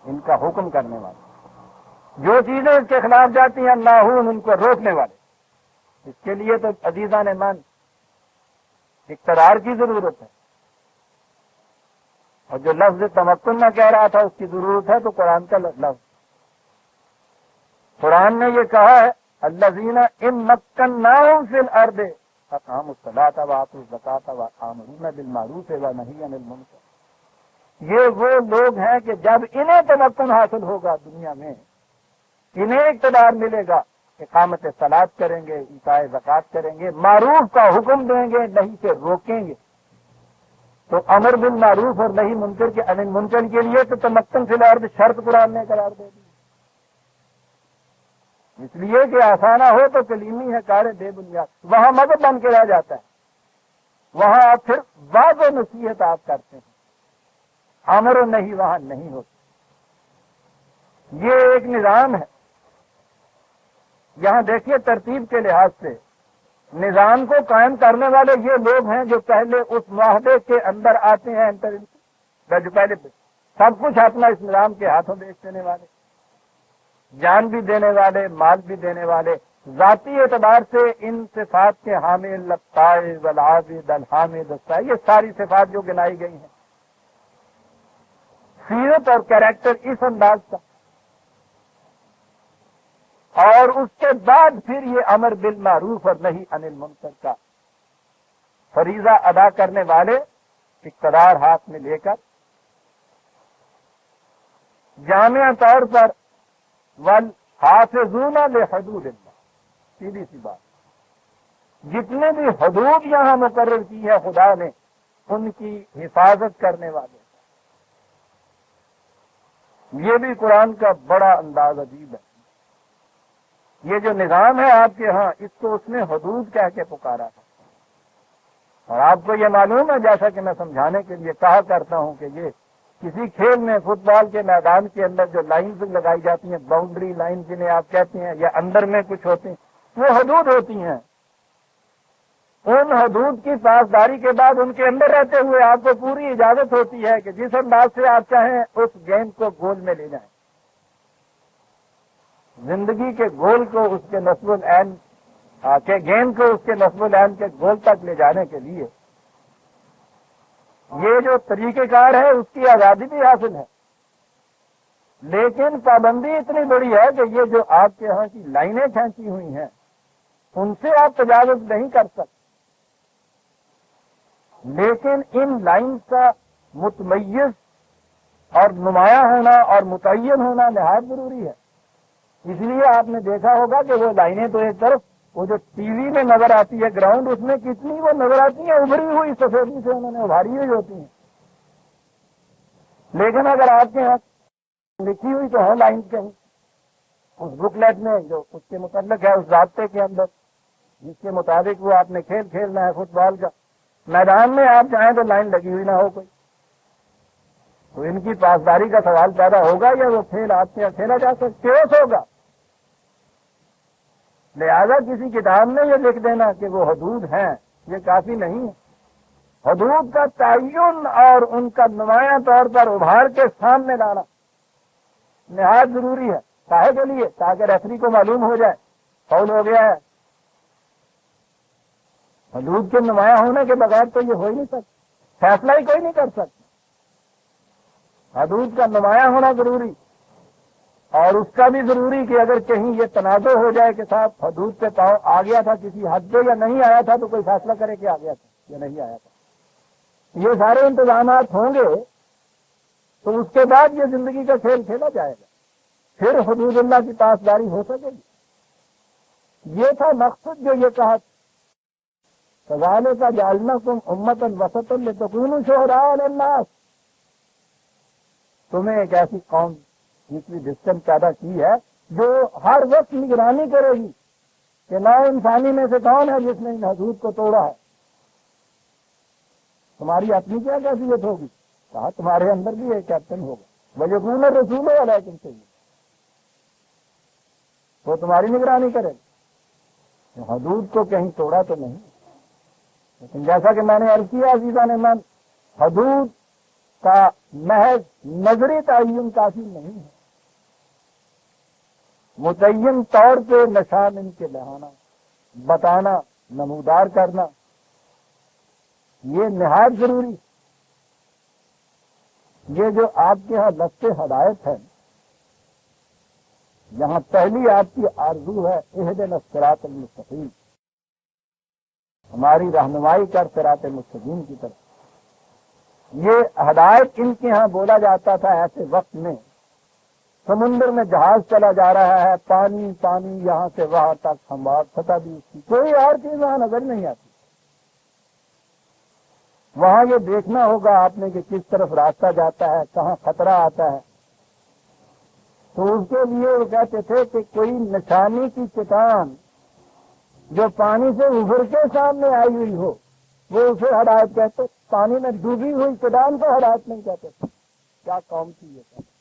ان کا حکم کرنے والے، جو چیزیں اس کے خلاف جاتی ہیں ناہون، ان کو روکنے والے۔ اس کے لیے تو عزیزان من اقتدار کی ضرورت ہے، اور جو لفظ تمکن میں کہہ رہا تھا اس کی ضرورت ہے تو قرآن کا لفظ. قرآن نے یہ کہا ہے الذین ان مکناہم فی الارض اقاموا الصلاۃ وآتوا الزکاۃ وآمرون بالمعروف ونہی عن المنکر. یہ وہ لوگ ہیں کہ جب انہیں تمکن حاصل ہوگا دنیا میں، انہیں اقتدار ملے گا، اقامت صلاۃ کریں گے، ایتاء زکوٰۃ کریں گے، معروف کا حکم دیں گے، نہیں سے روکیں گے. تو امر بالمعروف اور نہیں منکر کے عن المنکر کے لیے تو تمکن فی الارض شرط قرآن نے قرار دے دی. اس لیے کہ آسانہ ہو تو کلیمی ہے کار بے بنیاد. وہاں مذہب بن کے رہ جاتا ہے، وہاں آپ پھر واضح نصیحت آپ کرتے ہیں، امر و نہیں وہاں نہیں ہوتا. یہ ایک نظام ہے. یہاں دیکھیے ترتیب کے لحاظ سے نظام کو قائم کرنے والے یہ لوگ ہیں جو پہلے اس معاہدے کے اندر آتے ہیں، جو پہلے سب کچھ اپنا اس نظام کے ہاتھوں بیچ دینے والے، جان بھی دینے والے، مال بھی دینے والے، ذاتی اعتبار سے ان صفات کے حامل لطائف العابد الحامد السائل، یہ ساری صفات جو گنائی گئی ہیں، سیرت اور کیریکٹر اس انداز کا. اور اس کے بعد پھر یہ امر بالمعروف اور نہیں عن المنکر کا فریضہ ادا کرنے والے اقتدار ہاتھ میں لے کر جامع طور پر والحافظون لحدود اللہ. سیدھی سی بات، جتنے بھی حدود یہاں مقرر کی ہے خدا نے ان کی حفاظت کرنے والے. یہ بھی قرآن کا بڑا انداز عجیب ہے. یہ جو نظام ہے آپ کے ہاں، اس کو اس نے حدود کہہ کے پکارا تھا. اور آپ کو یہ معلوم ہے، جیسا کہ میں سمجھانے کے لیے کہا کرتا ہوں کہ یہ کسی کھیل میں فٹ بال کے میدان کے اندر جو لائنز لگائی جاتی ہیں، باؤنڈری لائن جنہیں آپ کہتے ہیں، یا اندر میں کچھ ہوتے ہیں، وہ حدود ہوتی ہیں. ان حدود کی پاسداری کے بعد ان کے اندر رہتے ہوئے آپ کو پوری اجازت ہوتی ہے کہ جس انداز سے آپ چاہیں اس گیند کو گول میں لے جائیں. زندگی کے گول کو اس کے نصب العین کے گیند کو اس کے نصب العین کے گول تک لے جانے کے لیے یہ جو طریقہ کار ہے اس کی آزادی بھی حاصل ہے. لیکن پابندی اتنی بڑی ہے کہ یہ جو آپ کے ہاں کی لائنیں کھینچی ہوئی ہیں ان سے آپ تجاوز نہیں کر سکتے. لیکن ان لائنز کا متمیز اور نمایاں ہونا اور متعین ہونا نہایت ضروری ہے. اس لیے آپ نے دیکھا ہوگا کہ وہ لائنیں تو ایک طرف، وہ جو ٹی وی میں نظر آتی ہے گراؤنڈ، اس میں کتنی وہ نظر آتی ہیں ابھری ہوئی سفیدی سے انہوں نے ابھاری ہوئی ہوتی ہیں. لیکن اگر آپ کے یہاں لکھی ہوئی تو ہے لائن کہیں اس بک لیٹ میں جو اس کے متعلق ہے، اس ضابطے کے اندر جس کے مطابق وہ آپ نے کھیل کھیلنا ہے فٹ بال کا، میدان میں آپ چاہیں تو لائن لگی ہوئی نہ ہو کوئی، تو ان کی پاسداری کا سوال پیدا ہوگا یا وہ کھیل آپ سے کھیلا جا سکتا کیس ہوگا. لہذا کسی کتاب میں یہ لکھ دینا کہ وہ حدود ہیں یہ کافی نہیں ہے. حدود کا تعین اور ان کا نمایاں طور پر ابھار کے سامنے لانا نہایت ضروری ہے. کاہے کے لیے؟ تاکہ ریفری کو معلوم ہو جائے فاؤل ہو گیا ہے. حدود کے نمایاں ہونے کے بغیر تو یہ ہو ہی نہیں سکتا، فیصلہ ہی کوئی نہیں کر سکتا. حدود کا نمایاں ہونا ضروری، اور اس کا بھی ضروری کہ اگر کہیں یہ تنازع ہو جائے کہ صاحب حدود پہ پاؤ آ گیا تھا کسی حد پہ یا نہیں آیا تھا، تو کوئی فیصلہ کرے کہ آ گیا تھا یا نہیں آیا تھا. یہ سارے انتظامات ہوں گے تو اس کے بعد یہ زندگی کا کھیل کھیلا جائے گا، پھر حدود اللہ کی پاسداری ہو سکے گی. یہ تھا مقصد جو یہ کہا کذالک جعلناکم امۃ وسطا لتکونوا شہداء علی الناس. تمہیں ایک ایسی قوم دوسری ڈسٹن پیدا کی ہے جو ہر وقت نگرانی کرے گی کہ نو انسانی میں سے کون ہے جس نے ان حدود کو توڑا ہے. تمہاری اپنی کیا کیفیت ہوگی؟ کہا تمہارے اندر بھی ایک کیپٹن ہوگا وَيَكُونَ الرَّسُولُ عَلَيْكُمْ شَهِيدًا، وہ تمہاری نگرانی کرے گا. حدود کو کہیں توڑا تو نہیں، لیکن جیسا کہ میں نے عرض کیا عزیزان من، حدود کا محض نظری تعین کافی نہیں ہے. متعین طور پہ نشان ان کے لہانا، بتانا، نمودار کرنا یہ نہایت ضروری. یہ جو آپ کے ہاں لفظ ہدایت ہے، یہاں پہلی آپ کی آرزو ہے اہدنا الصراط المستقیم، ہماری رہنمائی کر صراط مستقیم کی طرف۔ یہ ہدایت ان کے ہاں بولا جاتا تھا ایسے وقت میں سمندر میں جہاز چلا جا رہا ہے، پانی پانی یہاں سے وہاں تک، ہموار سطح بھی اس کی، کوئی اور چیز وہاں نظر نہیں آتی۔ وہاں یہ دیکھنا ہوگا آپ نے کہ کس طرف راستہ جاتا ہے، کہاں خطرہ آتا ہے۔ تو اس کے لیے وہ کہتے تھے کہ کوئی نشانی کی چٹان جو پانی سے ابھر کے سامنے آئی ہوئی ہو وہ اسے ہدایت کہتے، پانی میں ڈوبی ہوئی چٹان کو ہدایت نہیں کہتے۔ کیا قوم تھی یہ کہتے،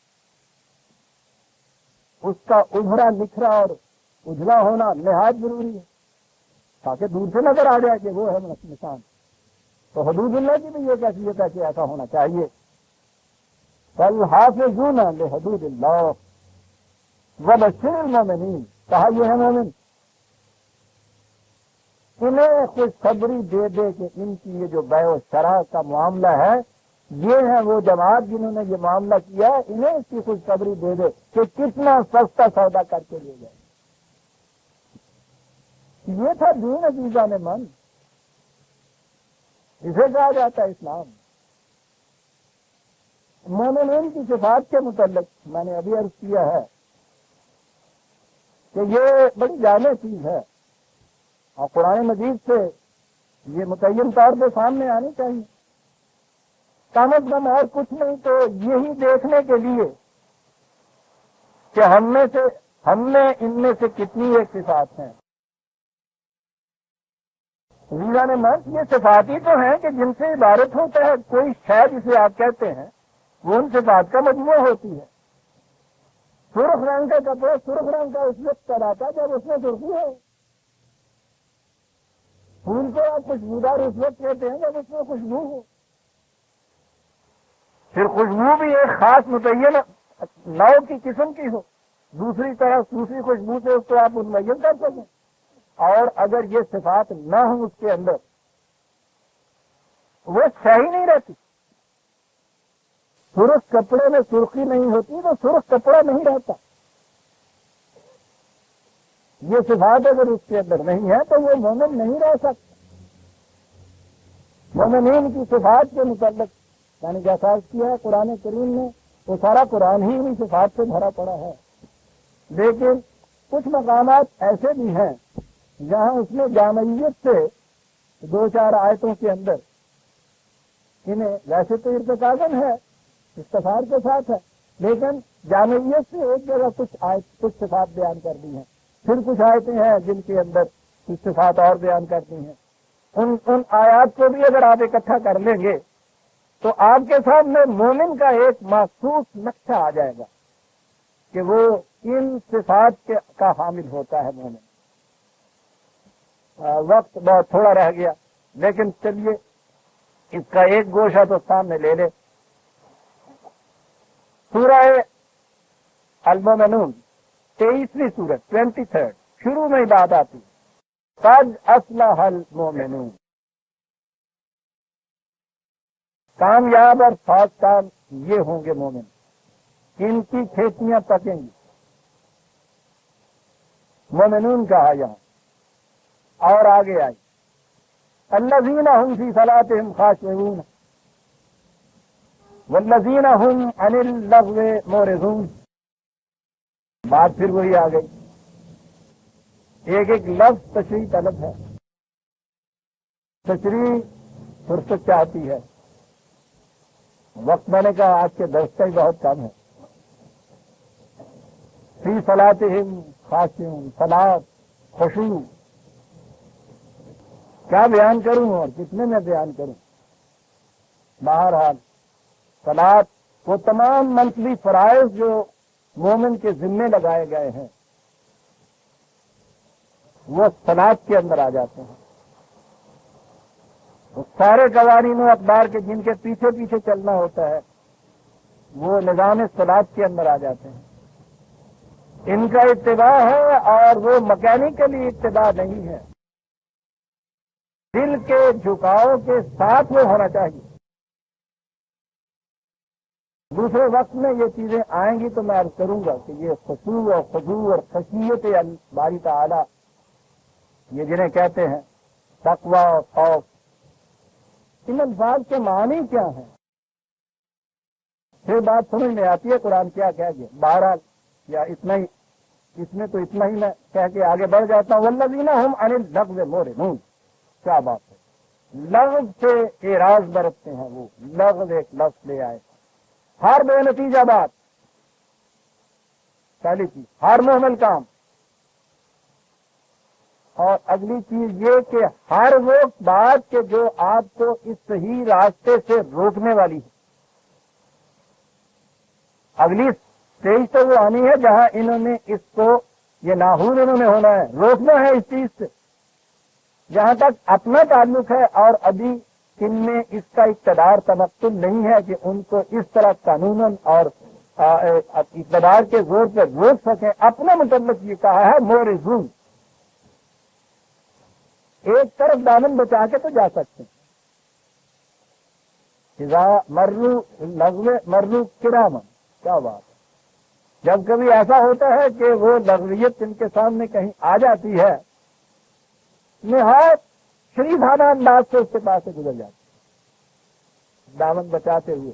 اس کا ابھرا نکھرا اور اجلا ہونا نہایت ضروری ہے تاکہ دور سے نظر آ جائے کہ وہ ہے نشان۔ تو حدود اللہ کی بھی یہ کیفیت ہے کہ ایسا ہونا چاہیے۔ فالحافظون لحدود اللہ وبشر المؤمنین، کہا یہ ہے مومن، انہیں خوشخبری دے دے کہ ان کی یہ جو بیع و شراء کا معاملہ ہے، یہ ہے وہ جماعت جنہوں نے یہ معاملہ کیا ہے، انہیں اس کی خوشخبری دے دے کہ کتنا سستا سودا کر کے لے جائے۔ یہ تھا دین عزیزان من، اسے کہا جاتا ہے اسلام۔ مومنین کی صفات کے متعلق میں نے ابھی عرض کیا ہے کہ یہ بڑی جامع چیز ہے اور قرآن مجید سے یہ متعین طور پہ سامنے آنی چاہیے۔ کم از کم اور کچھ نہیں تو یہی دیکھنے کے لیے کہ ہم میں ان میں سے کتنی ایک صفات ہیں۔ عزیزان من، یہ صفات ہی تو ہیں کہ جن سے عبارت ہوتا ہے کوئی شے جسے آپ کہتے ہیں وہ ان صفات کا مجموعہ ہوتی ہے۔ سرخ رنگ کا کپڑا سرخ رنگ کا اس وقت کراتا جب اس میں سرخی ہے، پھول کو آپ خوشبودار اس وقت کہتے ہیں جب اس میں خوشبو ہو۔ پھر خوشبو بھی ایک خاص متعین نو کی قسم کی ہو، دوسری خوشبو سے اس کو آپ متعین کر سکیں۔ اور اگر یہ صفات نہ ہوں اس کے اندر وہ صحیح نہیں رہتی۔ سرخ کپڑے میں سرخی نہیں ہوتی تو سرخ کپڑا نہیں رہتا۔ یہ صفات اگر اس کے اندر نہیں ہے تو وہ مومن نہیں رہ سکتا۔ مومنین کی صفات کے متعلق یعنی جیسا کیا ہے قرآن کریم میں، وہ سارا قرآن ہی انہیں صفات سے بھرا پڑا ہے، لیکن کچھ مقامات ایسے بھی ہیں جہاں اس میں جامعیت سے دو چار آیتوں کے اندر انہیں ویسے تو ارتکازن ہے، استفار کے ساتھ ہے، لیکن جامعیت سے ایک جگہ کچھ صفات بیان کر دی ہیں، پھر کچھ آیتیں ہیں جن کے اندر کچھ صفات اور بیان کرتی ہیں۔ ان آیات کو بھی اگر آپ اکٹھا کر لیں گے تو آپ کے سامنے مومن کا ایک مخصوص نقشہ آ جائے گا کہ وہ ان صفات کا حامل ہوتا ہے مومن۔ وقت بہت تھوڑا رہ گیا، لیکن چلیے اس کا ایک گوشہ تو سامنے لے لے۔ سورہ المومنون 23ویں سورت 23 شروع میں ہی بات آتی قد افلح المومنون، کامیاب اور خاص کام یہ ہوں گے مومن، ان کی کھیتیاں پکیں گی۔ مومنون کہا یہاں، اور آگے آئی الذین هم فی صلاتهم خاشعون والذین هم عن اللغو معرضون۔ بات پھر وہی آ گئی، ایک ایک لفظ تشریح طلب ہے، تشریح فرصت چاہتی ہے۔ وقت میں نے کہا آج کے درس کا ہی بہت کم ہے۔ فی صلاتہم خاشعون، صلاۃ، خشوع، کیا بیان کروں اور کتنے میں بیان کروں؟ بہرحال صلاۃ، وہ تمام منفلی فرائض جو مومن کے ذمے لگائے گئے ہیں وہ صلاۃ کے اندر آ جاتے ہیں۔ وہ سارے قوانین و اقدار کے جن کے پیچھے پیچھے چلنا ہوتا ہے وہ نظام صلاۃ کے اندر آ جاتے ہیں۔ ان کا اتباع ہے اور وہ مکینیکلی اتباع نہیں ہے، دل کے جھکاؤ کے ساتھ وہ ہونا چاہیے۔ دوسرے وقت میں یہ چیزیں آئیں گی تو میں عرض کروں گا کہ یہ خشوع اور خضوع اور خشیت باری تعالی، یہ جنہیں کہتے ہیں تقوی اور خوف، ان الفاظ کے معنی کیا ہیں؟ پھر بات سمجھ میں آتی ہے قرآن کیا کہہ گیا۔ بہرحال یا اتنا ہی، اس میں تو اتنا ہی میں کہہ کے آگے بڑھ جاتا ہوں۔ والذین هم عن اللغو معرضون، کیا بات ہے، لغو سے اعراض برتتے ہیں وہ، لغو ایک لفظ لے آئے، ہر بے نتیجہ بات، پہلی چیز ہر محمل کام، اور اگلی چیز یہ کہ ہر وہ بات کہ جو آپ کو اس صحیح راستے سے روکنے والی ہے۔ اگلی اسٹیج تو وہ آنی ہے جہاں انہوں نے اس کو، یہ ناحور انہوں نے ہونا ہے، روکنا ہے اس چیز سے، جہاں تک اپنا تعلق ہے، اور ابھی ان میں اس کا اقتدار تمکن نہیں ہے کہ ان کو اس طرح قانوناً اور اقتدار کے زور پہ روک سکیں۔ اپنے متعلق یہ کہا ہے مورزون، ایک طرف دامن بچا کے تو جا سکتے ہیں۔ اذا مرو لغو مرو کرامن، کیا بات ہے، جب کبھی ایسا ہوتا ہے کہ وہ لغویت ان کے سامنے کہیں آ جاتی ہے، نہایت شریفانہ انداز سے اس کے پاس سے گزر جاتے ہیں دامن بچاتے ہوئے۔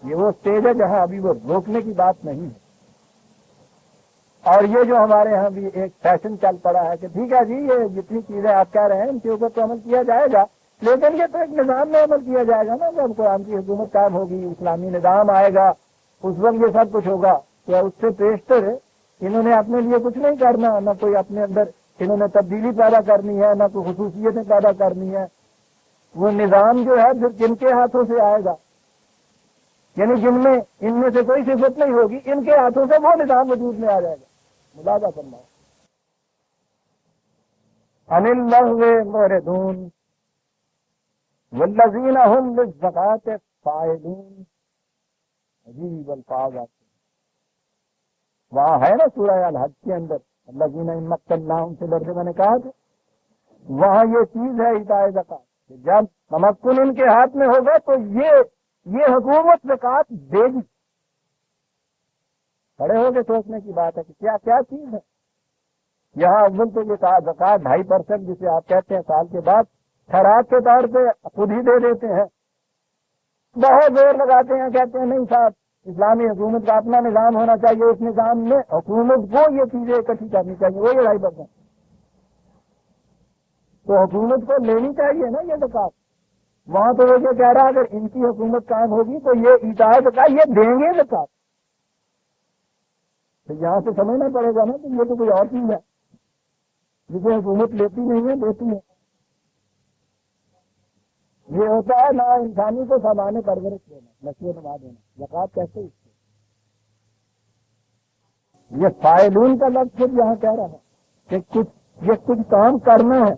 یہ وہ اسٹیج ہے جہاں ابھی وہ روکنے کی بات نہیں ہے۔ اور یہ جو ہمارے ہاں بھی ایک فیشن چل پڑا ہے کہ ٹھیک ہے جی یہ جتنی چیزیں آپ کہہ رہے ہیں ان کے اوپر تو عمل کیا جائے گا، لیکن یہ تو ایک نظام میں عمل کیا جائے گا نا، جب قرآن کی حکومت قائم ہوگی، اسلامی نظام آئے گا، اس وقت یہ سب کچھ ہوگا۔ کیا اس سے پیشتر انہوں نے اپنے لیے کچھ نہیں کرنا، نہ کوئی اپنے اندر انہوں نے تبدیلی پیدا کرنی ہے، نہ کوئی خصوصیتیں پیدا کرنی ہے۔ وہ نظام جو ہے پھر جن کے ہاتھوں سے آئے گا، یعنی جن میں ان میں سے کوئی صفت نہیں ہوگی، ان کے ہاتھوں سے وہ نظام وجود میں آ جائے گا۔ ملاحظہ کرنا عن اللغو معرضون والذین هم للزکاة فاعلون، عجیب الفاظ آتے ہیں۔ وہاں ہے نا سورہ الحج کے اندر الذین ان مکناہم فی الارض، میں نے کہا تھا وہاں یہ چیز ہے ایتاء زکات، جب تمکن ان کے ہاتھ میں ہوگا تو یہ حکومت زکات دے گی۔ کھڑے ہو کے سوچنے کی بات ہے کہ کیا کیا چیز ہے۔ یہاں اول تو یہ کہا زکات 2.5% جسے آپ کہتے ہیں سال کے بعد خیرات کے طور پہ خود ہی دے دیتے ہیں، بہت زور لگاتے ہیں، کہتے ہیں نہیں صاحب اسلامی حکومت کا اپنا نظام ہونا چاہیے، اس نظام میں حکومت کو یہ چیزیں اکٹھی کرنی چاہیے، وہ 2.5%۔ تو حکومت کو لینی چاہیے نا یہ زکات۔ وہاں تو وہ یہ کہہ رہا اگر ان کی حکومت قائم ہوگی تو یہ ایتاء زکات یہ دیں گے زکات۔ تو یہاں سے سمجھنا پڑے گا نا کہ یہ تو کوئی اور چیز ہے جسے حکومت لیتی نہیں ہے، دیتی ہے۔ یہ ہوتا ہے نہ انسانی کو سامان پرورش دینا، نشو نما دینا، زکات کیسے اس کو؟ یہ فاعلون کا لفظ پھر یہاں کہہ رہا ہے کہ کچھ کام کرنا ہے۔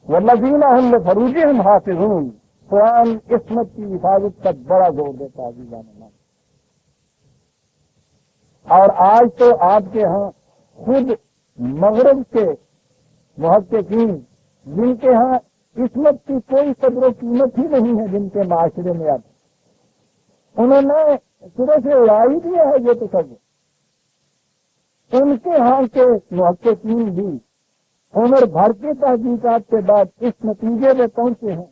والذین هم لفروجہم حافظون، قرآن عصمت کی حفاظت پر بڑا زور دیتا ہے عزیزان اللہ۔ اور آج تو آپ کے ہاں خود مغرب کے محققین جن کے ہاں عصمت کی کوئی قدر و قیمت ہی نہیں ہے، جن کے معاشرے میں اب انہوں نے سرے سے اڑا ہی دیا ہے یہ تصور۔ ان کے ہاں کے محققین بھی عمر بھر کی تحقیقات کے بعد اس نتیجے میں پہنچے ہیں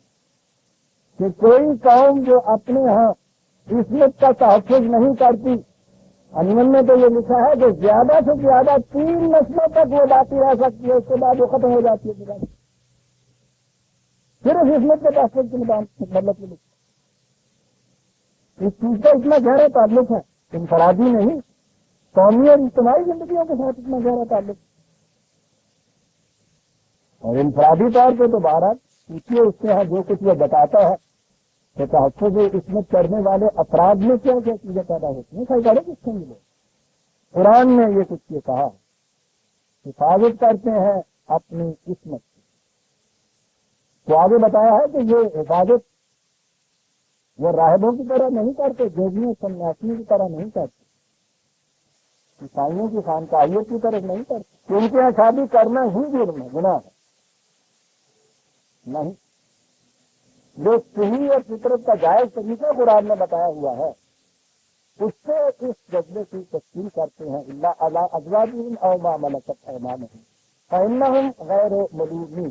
کہ کوئی قوم جو اپنے ہاں عصمت کا تحفظ نہیں کرتی، انمن میں تو یہ لکھا ہے کہ زیادہ سے زیادہ 3 نسلوں تک وہ باقی رہ سکتی ہے، اس کے بعد وہ ختم ہو جاتی ہے۔ صرف عصمت کے تحفظ کے مطلب سے اس چیز کا اتنا گہرا تعلق ہے، انفرادی نہیں، قومی اور اجتماعی زندگیوں کے ساتھ اتنا گہرا تعلق ہے۔ اور انفرادی طور پہ تو بہرحال پوچھیے اس کے یہاں جو کچھ وہ بتاتا ہے کہ تحفظ عصمت کرنے والے افراد میں کیا کیا چیزیں پیدا ہوتی ہیں، صحیح کس سے ملے؟ قرآن نے یہ کچھ یہ کہا، حفاظت کرتے ہیں اپنی عصمت کی۔ تو آگے بتایا ہے کہ یہ حفاظت وہ راہبوں کی طرح نہیں کرتے، جوگیوں سنیاسیوں کی طرح نہیں کرتے، عیسائیوں کی خانقاہیت کی طرف نہیں کرتے، ان کے یہاں شادی کرنا ہی جرم ہے، گناہ ہے نہیں۔ جو صحیح اور فطرت کا جائز طریقہ قرآن میں بتایا ہوا ہے اس سے اس جذبے کی تسلیم کرتے ہیں اللہ علی ازواجہم او ما ملکت ایمانہم فانہم غیر ملومین۔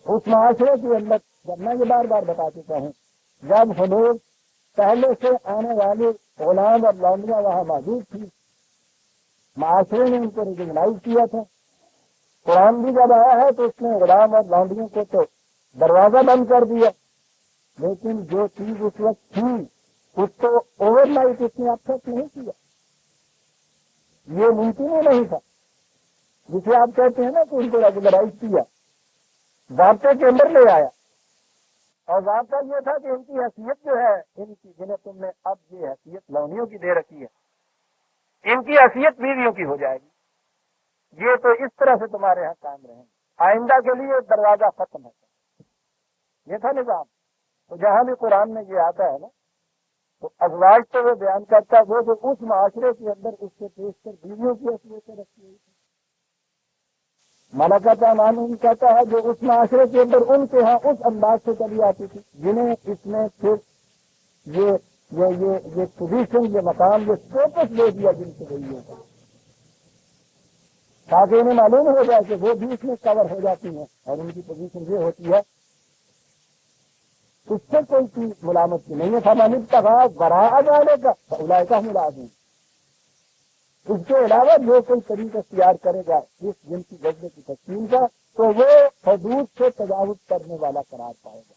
اس معاشرے کے اندر جب میں یہ بار بار بتا چکا ہوں، جب حدود پہلے سے آنے والی غلام اور لونڈیاں وہاں موجود تھی، معاشرے نے ان کو ریکگنائز کیا تھا۔ قرآن بھی جب آیا ہے تو اس نے غلام اور لونڈیوں کو تو دروازہ بند کر دیا، لیکن جو چیز اس وقت تھی اس کو اوور نائٹ اس نے ایکسپٹ نہیں کیا، یہ ممکن ہی نہیں تھا۔ جسے آپ کہتے ہیں نا کہ ان کو ریگولرائز کیا، ضابطے کے اندر لے آیا، اور ضابطہ یہ تھا کہ ان کی حیثیت جو ہے، ان کی جنہیں تم نے اب یہ حیثیت لونیوں کی دے رکھی ہے، ان کی حیثیت بیویوں کی ہو جائے گی، یہ تو اس طرح سے تمہارے یہاں قائم رہیں گے، آئندہ کے لیے دروازہ ختم ہے۔ یہ تھا نظام۔ تو جہاں بھی قرآن میں یہ آتا ہے نا تو ازواج تو وہ بیان کرتا ہے وہ جو اس معاشرے کے اندر اس سے پیش کر بیویوں کی حیثیتیں رکھی ہوئی تھی۔ ملکۃ ایمانہم کہتا ہے جو اس معاشرے کے اندر ان کے ہاں اس انداز سے چلی آتی تھی، جنہیں اس نے پھر یہ پوزیشن، یہ مقام، یہ اسٹیٹس دے دیا جن سے گئی ہے، تاکہ انہیں معلوم ہو جائے کہ وہ بھی اس میں کور ہو جاتی ہیں اور ان کی پوزیشن یہ ہوتی ہے۔ اس سے کوئی چیز ملامت کی نہیں ہے۔ فمن ابتغى وراء ذلك فاولئک هم العادون۔ اس کے علاوہ جو کوئی طریقہ اختیار کرے گا اس جن کی جذبے کی تسلیم کا تو وہ حدود سے تجاوز کرنے والا قرار پائے گا۔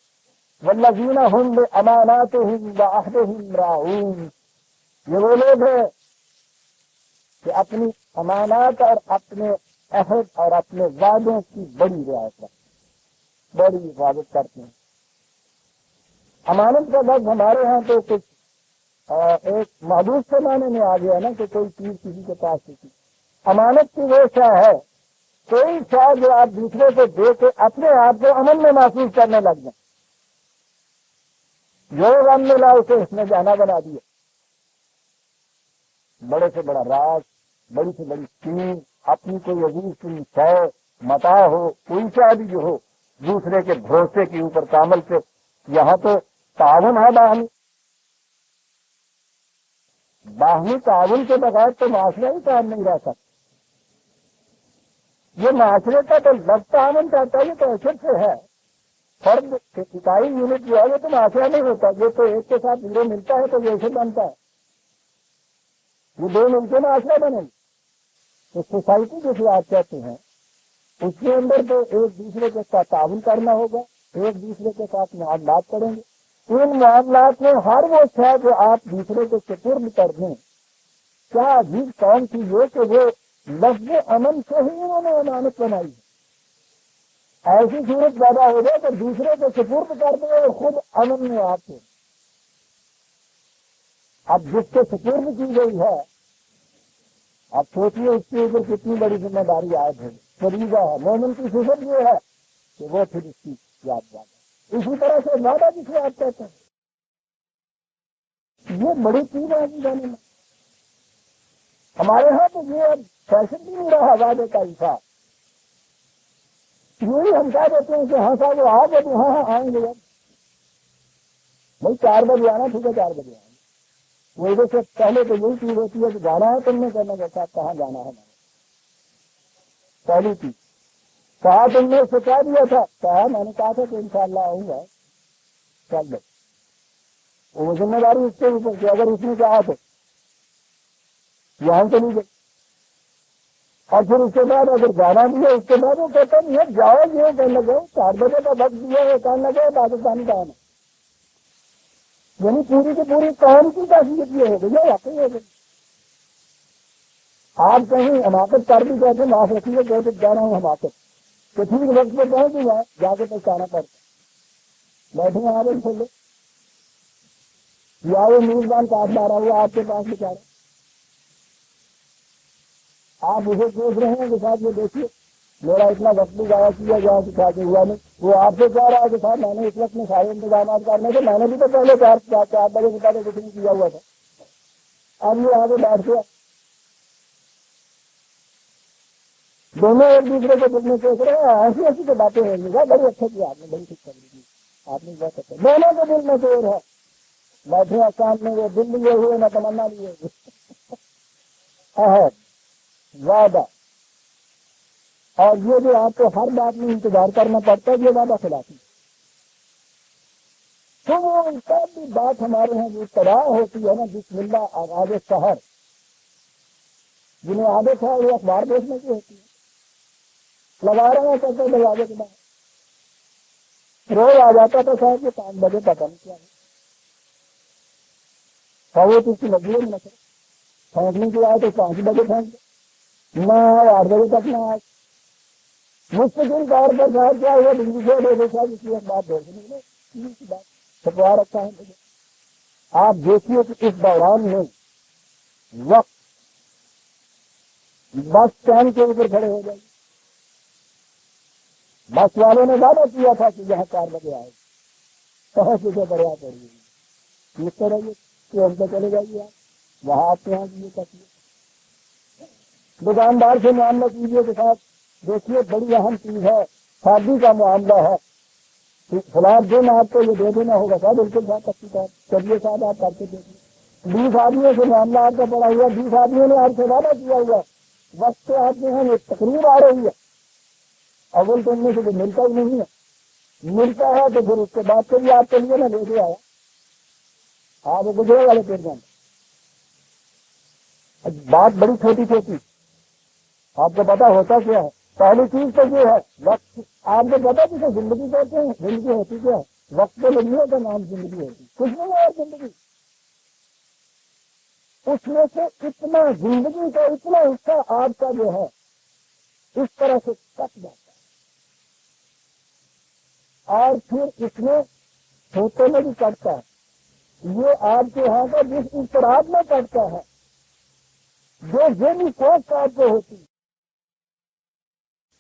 والذین هم باماناتهم وعهدهم راعون۔ یہ وہ لوگ ہیں کہ اپنی امانات اور اپنے عہد اور اپنے وعدوں کی بڑی رعایت کرتے ہیں، بڑی حفاظت کرتے ہیں۔ امانت کا لفظ ہمارے ہاں تو کچھ ایک محدود سے معنی میں آ گیا نا کہ کوئی چیز کسی کے پاس نہیں۔ امانت کی وہ شے ہے کوئی شے جو آپ دوسرے کو دے کے اپنے آپ کو امن میں محسوس کرنے لگ جائیں۔ جو غم ملا اسے اس نے جانا بنا دیا۔ بڑے سے بڑا راز، بڑی سے بڑی چیز، اپنی کوئی عزیز کی شے، متاع ہو، کوئی شے بھی جو ہو، دوسرے کے بھروسے کے اوپر کامل سے یہاں تو تعاون ہے باہمی تعاون کے بغیر تو معاشرہ ہی قائم نہیں رہ سکتا۔ یہ معاشرے کا تو لفظ تعاون کہتا ہے، یہ تو ایسے سے ہے، فرد اکائی یونٹ جو ہے یہ تو معاشرہ نہیں ہوتا، یہ تو ایک کے ساتھ زیرو ملتا ہے تو یہ ایسے بنتا ہے، یہ دو مل کے معاشرہ بنے گی۔ تو سوسائٹی جسے آپ کہتے ہیں اس کے اندر تو ایک دوسرے کے ساتھ تعاون کرنا ہوگا، ایک دوسرے کے ساتھ معاملات کریں گے۔ ان معاملات میں ہر وہ شے جو آپ دوسرے کو سپرد کر دیں، کیا عجیب قوم کی یہ کہ وہ لفظ امن سے ہی انہوں نے امانت بنائی ہے۔ ایسی صورت پیدا ہو جائے کہ دوسرے کو سپرد کر دیں اور خود امن میں آپ کو۔ اب جس کو سپرد کی گئی ہے آپ سوچیے اس کے اوپر کتنی بڑی ذمہ داری عائد ہے، فریضہ ہے۔ مومن کی صفت یہ ہے کہ وہ پھر اس کی یاد جاتا ہے۔ اسی طرح سے وعدہ جسے آپ کہتے ہیں یہ بڑی چیز ہے جانے میں۔ ہمارے ہاں تو یہ اب فیشن بھی نہیں رہا وعدے کا حصہ۔ یہی ہم کہہ دیتے ہیں کہ ہاں صاحب وہ آ گئے، ہاں ہاں آئیں گے، اب بھائی 4 بجے آنا، ٹھیک ہے 4 بجے آئیں گے۔ وہ ادھر سے پہلے تو یہی چیز ہوتی ہے کہ جانا ہے تم نے، کہنا کہ صاحب کہاں جانا ہے ہمیں، پہلی چیز کہا تم نے، اس سے کہہ دیا تھا، کہا میں نے کہا تھا کہ انشاءاللہ آؤں گا، چل دو۔ وہ ذمہ داری اس کے اوپر کہ اگر اس نے کہا تو یہاں چلی گئی، اور پھر اس کے بعد اگر جانا بھی ہے اس کے بعد وہ کہتا نہیں ہے جاؤ، یہ کہنے لگے 4 بجے کا وقت دیا ہے، کہنے لگے پاکستانی ٹائم ہے، یعنی پوری کی پوری قوم کی تحصیل یہ ہو گئی ہے، واقعی ہو گئی۔ آپ کہیں حماقت کر بھی کہتے معاف رکھیے، کہتے جانا ہوں حماقت کہ ٹھیک وقت پہ پہنچ جائے، جا کے پہچانا پڑتا، بیٹھے آ رہے کھولے یا وہ میزبان کاٹ مارا ہوا آپ کے پاس بچارے، آپ اسے سوچ رہے ہیں کہ صاحب یہ دیکھیے میرا اتنا وقت بھی ضائع کیا جائے کہ کھا کے ہوا نہیں، وہ آپ سے کہہ رہا ہے کہ صاحب میں نے اس وقت میں سارے انتظامات کرنے تھے، میں نے بھی تو پہلے 4 بجے سے پہلے کچھ نہیں کیا ہوا تھا، اب یہ آگے بیٹھ گیا۔ دونوں ایک دوسرے کے دل میں سوچ رہے ہیں ایسی ایسی تو باتیں ہوں گی، بڑی اچھا کیا آپ نے، بڑی ٹھیک کر دی۔ آپ نہیں کہہ سکتے. دونوں کے دل میں زور ہے. بیٹھے آسان میں وہ دل لیے ہوئے نہ تمنا لیے ہوئے. عہد وعدہ اور یہ جو آپ کو ہر بات میں انتظار کرنا پڑتا ہے یہ وعدہ خلافی. تو وہ سب بھی بات ہمارے یہاں جو ابتدا ہوتی ہے نا بسم اللہ آغاز سحر، جنہیں عادت ہے وہ اخبار دیکھنے کی ہوتی ہے. لگا رہے ہیں کہتے دروازے کے باہر روز آ جاتا تھا صاحب یہ 5 بجے پتہ نہیں کیا وہ تو اس کی لگی ہے نہ پھینکنے کی آئے تو 5 بجے پھینک نہ 8 بجے تک نہ آئے. مستقل طور پر صاحب کیا ہوا بجلی سے دے صاحب اس کی ایک بات دیکھنے کی بات چھپوا رکھا ہے مجھے. آپ دیکھیے کہ اس دوران میں وقت بس اسٹینڈ کے اوپر کھڑے ہو جائے. بس والوں نے وعدہ کیا تھا کہ یہاں 4 بجے آئے کہاں سے دریا پڑ گئی اس طرح کہ ہم تو چلے جائیے آپ وہاں آپ کے یہاں یہ کرتی ہے. دکاندار سے معاملہ کیجیے کے ساتھ دیکھیے بڑی اہم چیز ہے شادی کا معاملہ ہے. فلاں دن آپ کو یہ دے دینا ہوگا صاحب بالکل بات اچھی بات چلیے صاحب آپ کر کے دیکھیے. 20 آدمیوں سے معاملہ آپ کا پڑا ہوا 20 آدمیوں نے آپ سے وعدہ کیا ہوا وقت سے آپ کے یہاں ایک تقریب آ رہی ہے اول تو ان میں سے تو ملتا ہی نہیں ہے. ملتا ہے تو پھر اس کے بعد سے بھی آپ کے لیے نہ لے کے آیا آپ گزرے والے پھر جانا. بات بڑی چھوٹی چھوٹی آپ کو پتا ہوتا کیا ہے. پہلی چیز تو یہ ہے وقت آپ کو پتا جسے زندگی کہتے ہیں زندگی ہوتی کیا ہے وقت تو لگنے کا نام زندگی ہوتی کچھ نہیں ہے زندگی. اس میں سے اتنا زندگی کا اتنا حصہ آپ کا جو ہے اس طرح سے کٹ جاتا ہے اور پھر اس میں چھوٹے میں بھی کٹتا ہے. یہ آپ کے یہاں کا جس اضطراب میں کٹتا ہے جو ذہنی سوچ آپ کو ہوتی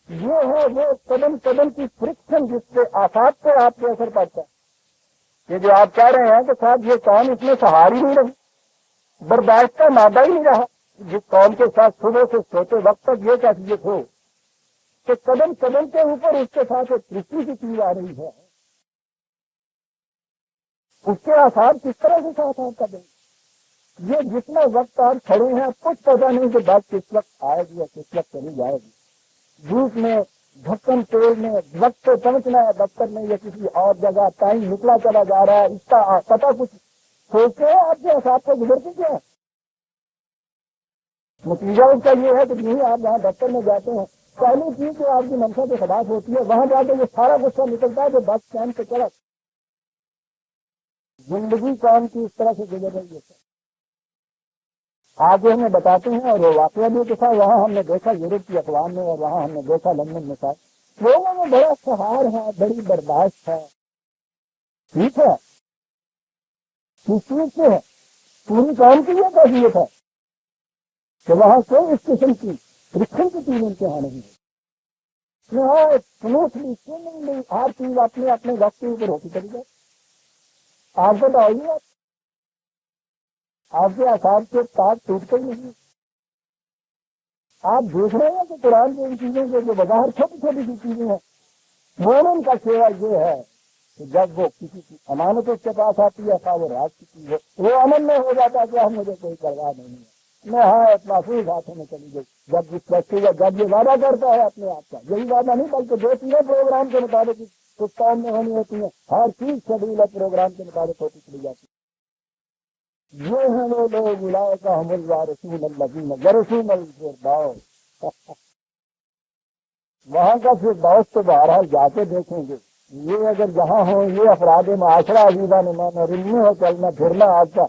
یہ ہے وہ قدم قدم کی فرکشن جس سے آفات پہ آپ کو اثر پڑتا ہے. یہ جو آپ کہہ رہے ہیں کہ صاحب یہ قوم اس میں سہار ہی نہیں رہی برداشت کا مادہ ہی نہیں رہا. جس قوم کے ساتھ صبح سے سوتے وقت تک یہ کیفیت ہو کہ قدم قدم کے اوپر اس کے ساتھ ایک ترقی کی چیز آ رہی ہے اس کے آثار کس طرح سے ساتھ آپ کا دیں. یہ جتنا وقت آپ کھڑے ہیں کچھ پتا نہیں کہ بات کس وقت آئے گی یا کس وقت چلی جائے گی. دھوپ میں ڈھکن تیل میں وقت پہ پہنچنا ہے دفتر میں یا کسی اور جگہ ٹائم نکلا چلا جا رہا ہے اس کا پتا کچھ سوچتے ہیں آپ کے حساب سے گزرتی کیا ہے. نتیجہ اس کا یہ ہے کہ نہیں آپ جہاں دفتر میں جاتے ہیں پہلی چیز جو آپ کی منشا کے خلاف ہوتی ہے وہاں جا کے یہ سارا غصہ نکلتا ہے جو بس اسٹینڈ پہ چلا زندگی کام کی اس طرح سے گزر رہی ہے. آگے ہمیں بتاتے ہیں اور وہ واقعہ بھی کے ساتھ وہاں ہم نے دیکھا یورپ کی اقوام میں اور وہاں ہم نے دیکھا لندن میں ساتھ لوگوں میں بڑا سہار ہے بڑی برداشت ہے. ٹھیک ہے کس چیز سے ہے پوری قوم کی یہ کیفیت ہے کہ وہاں کوئی اس قسم کی فرکشن کی چیز ان کے یہاں نہیں ہے. یہاں سموتھلی ہر چیز اپنے اپنے وقت کے اوپر ہوتی چلی جائے. آپ کو تو آئیے آپ کے آسار کے تاج ٹوٹتے ہی نہیں. آپ دیکھ رہے ہیں کہ قرآن کی ان چیزوں کے جو بظاہر چھوٹی چھوٹی سی چیزیں ہیں مومن کا سیوا یہ ہے کہ جب وہ کسی کی امانت اس کے پاس آتی ہے خواہ وہ رات کی چیز ہے وہ امن میں ہو جاتا ہے کہ اب مجھے کوئی پرواہ نہیں ہے میں محفوظ ہاتھوں میں چلی گئی. جب اس بچے کا جب یہ وعدہ کرتا ہے اپنے آپ کا یہی وعدہ نہیں بلکہ 2-3 پروگرام کے مطابق کچھ کام میں ہونی ہوتی ہیں ہر چیز شیڈول پروگرام کے مطابق ہوتی چلی جاتی ہے. یہ ہیں وہ لوگ ملائے کا ہم رسول اللہ رسول الفردوس وہاں کا پھر دوست تو بہرحال جا کے دیکھیں گے. یہ اگر جہاں ہو یہ افراد معاشرہ عزیزہ نمانا رنی ہو چلنا پھرنا آپ کا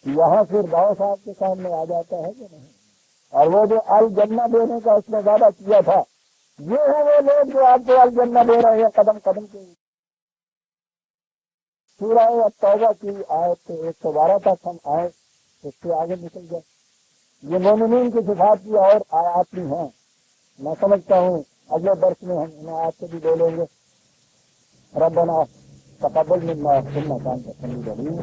یہاں پھر دوست آپ کے سامنے آ جاتا ہے کہ نہیں. اور وہ جو الجنہ دینے کا اس نے وعدہ کیا تھا یہ ہیں وہ لوگ جو آپ کو الجنہ دے رہے ہیں قدم قدم کے. سورہ التوبہ کی آیت 112 تک ہم آئے اس سے آگے نکل گئے. یہ مومنین کی صفات کی اور آیات بھی ہیں. میں سمجھتا ہوں اگلے برس میں ہم انہیں آیات سے بھی لے لیں گے. ربنا تقبل منا انک انت السمیع العلیم.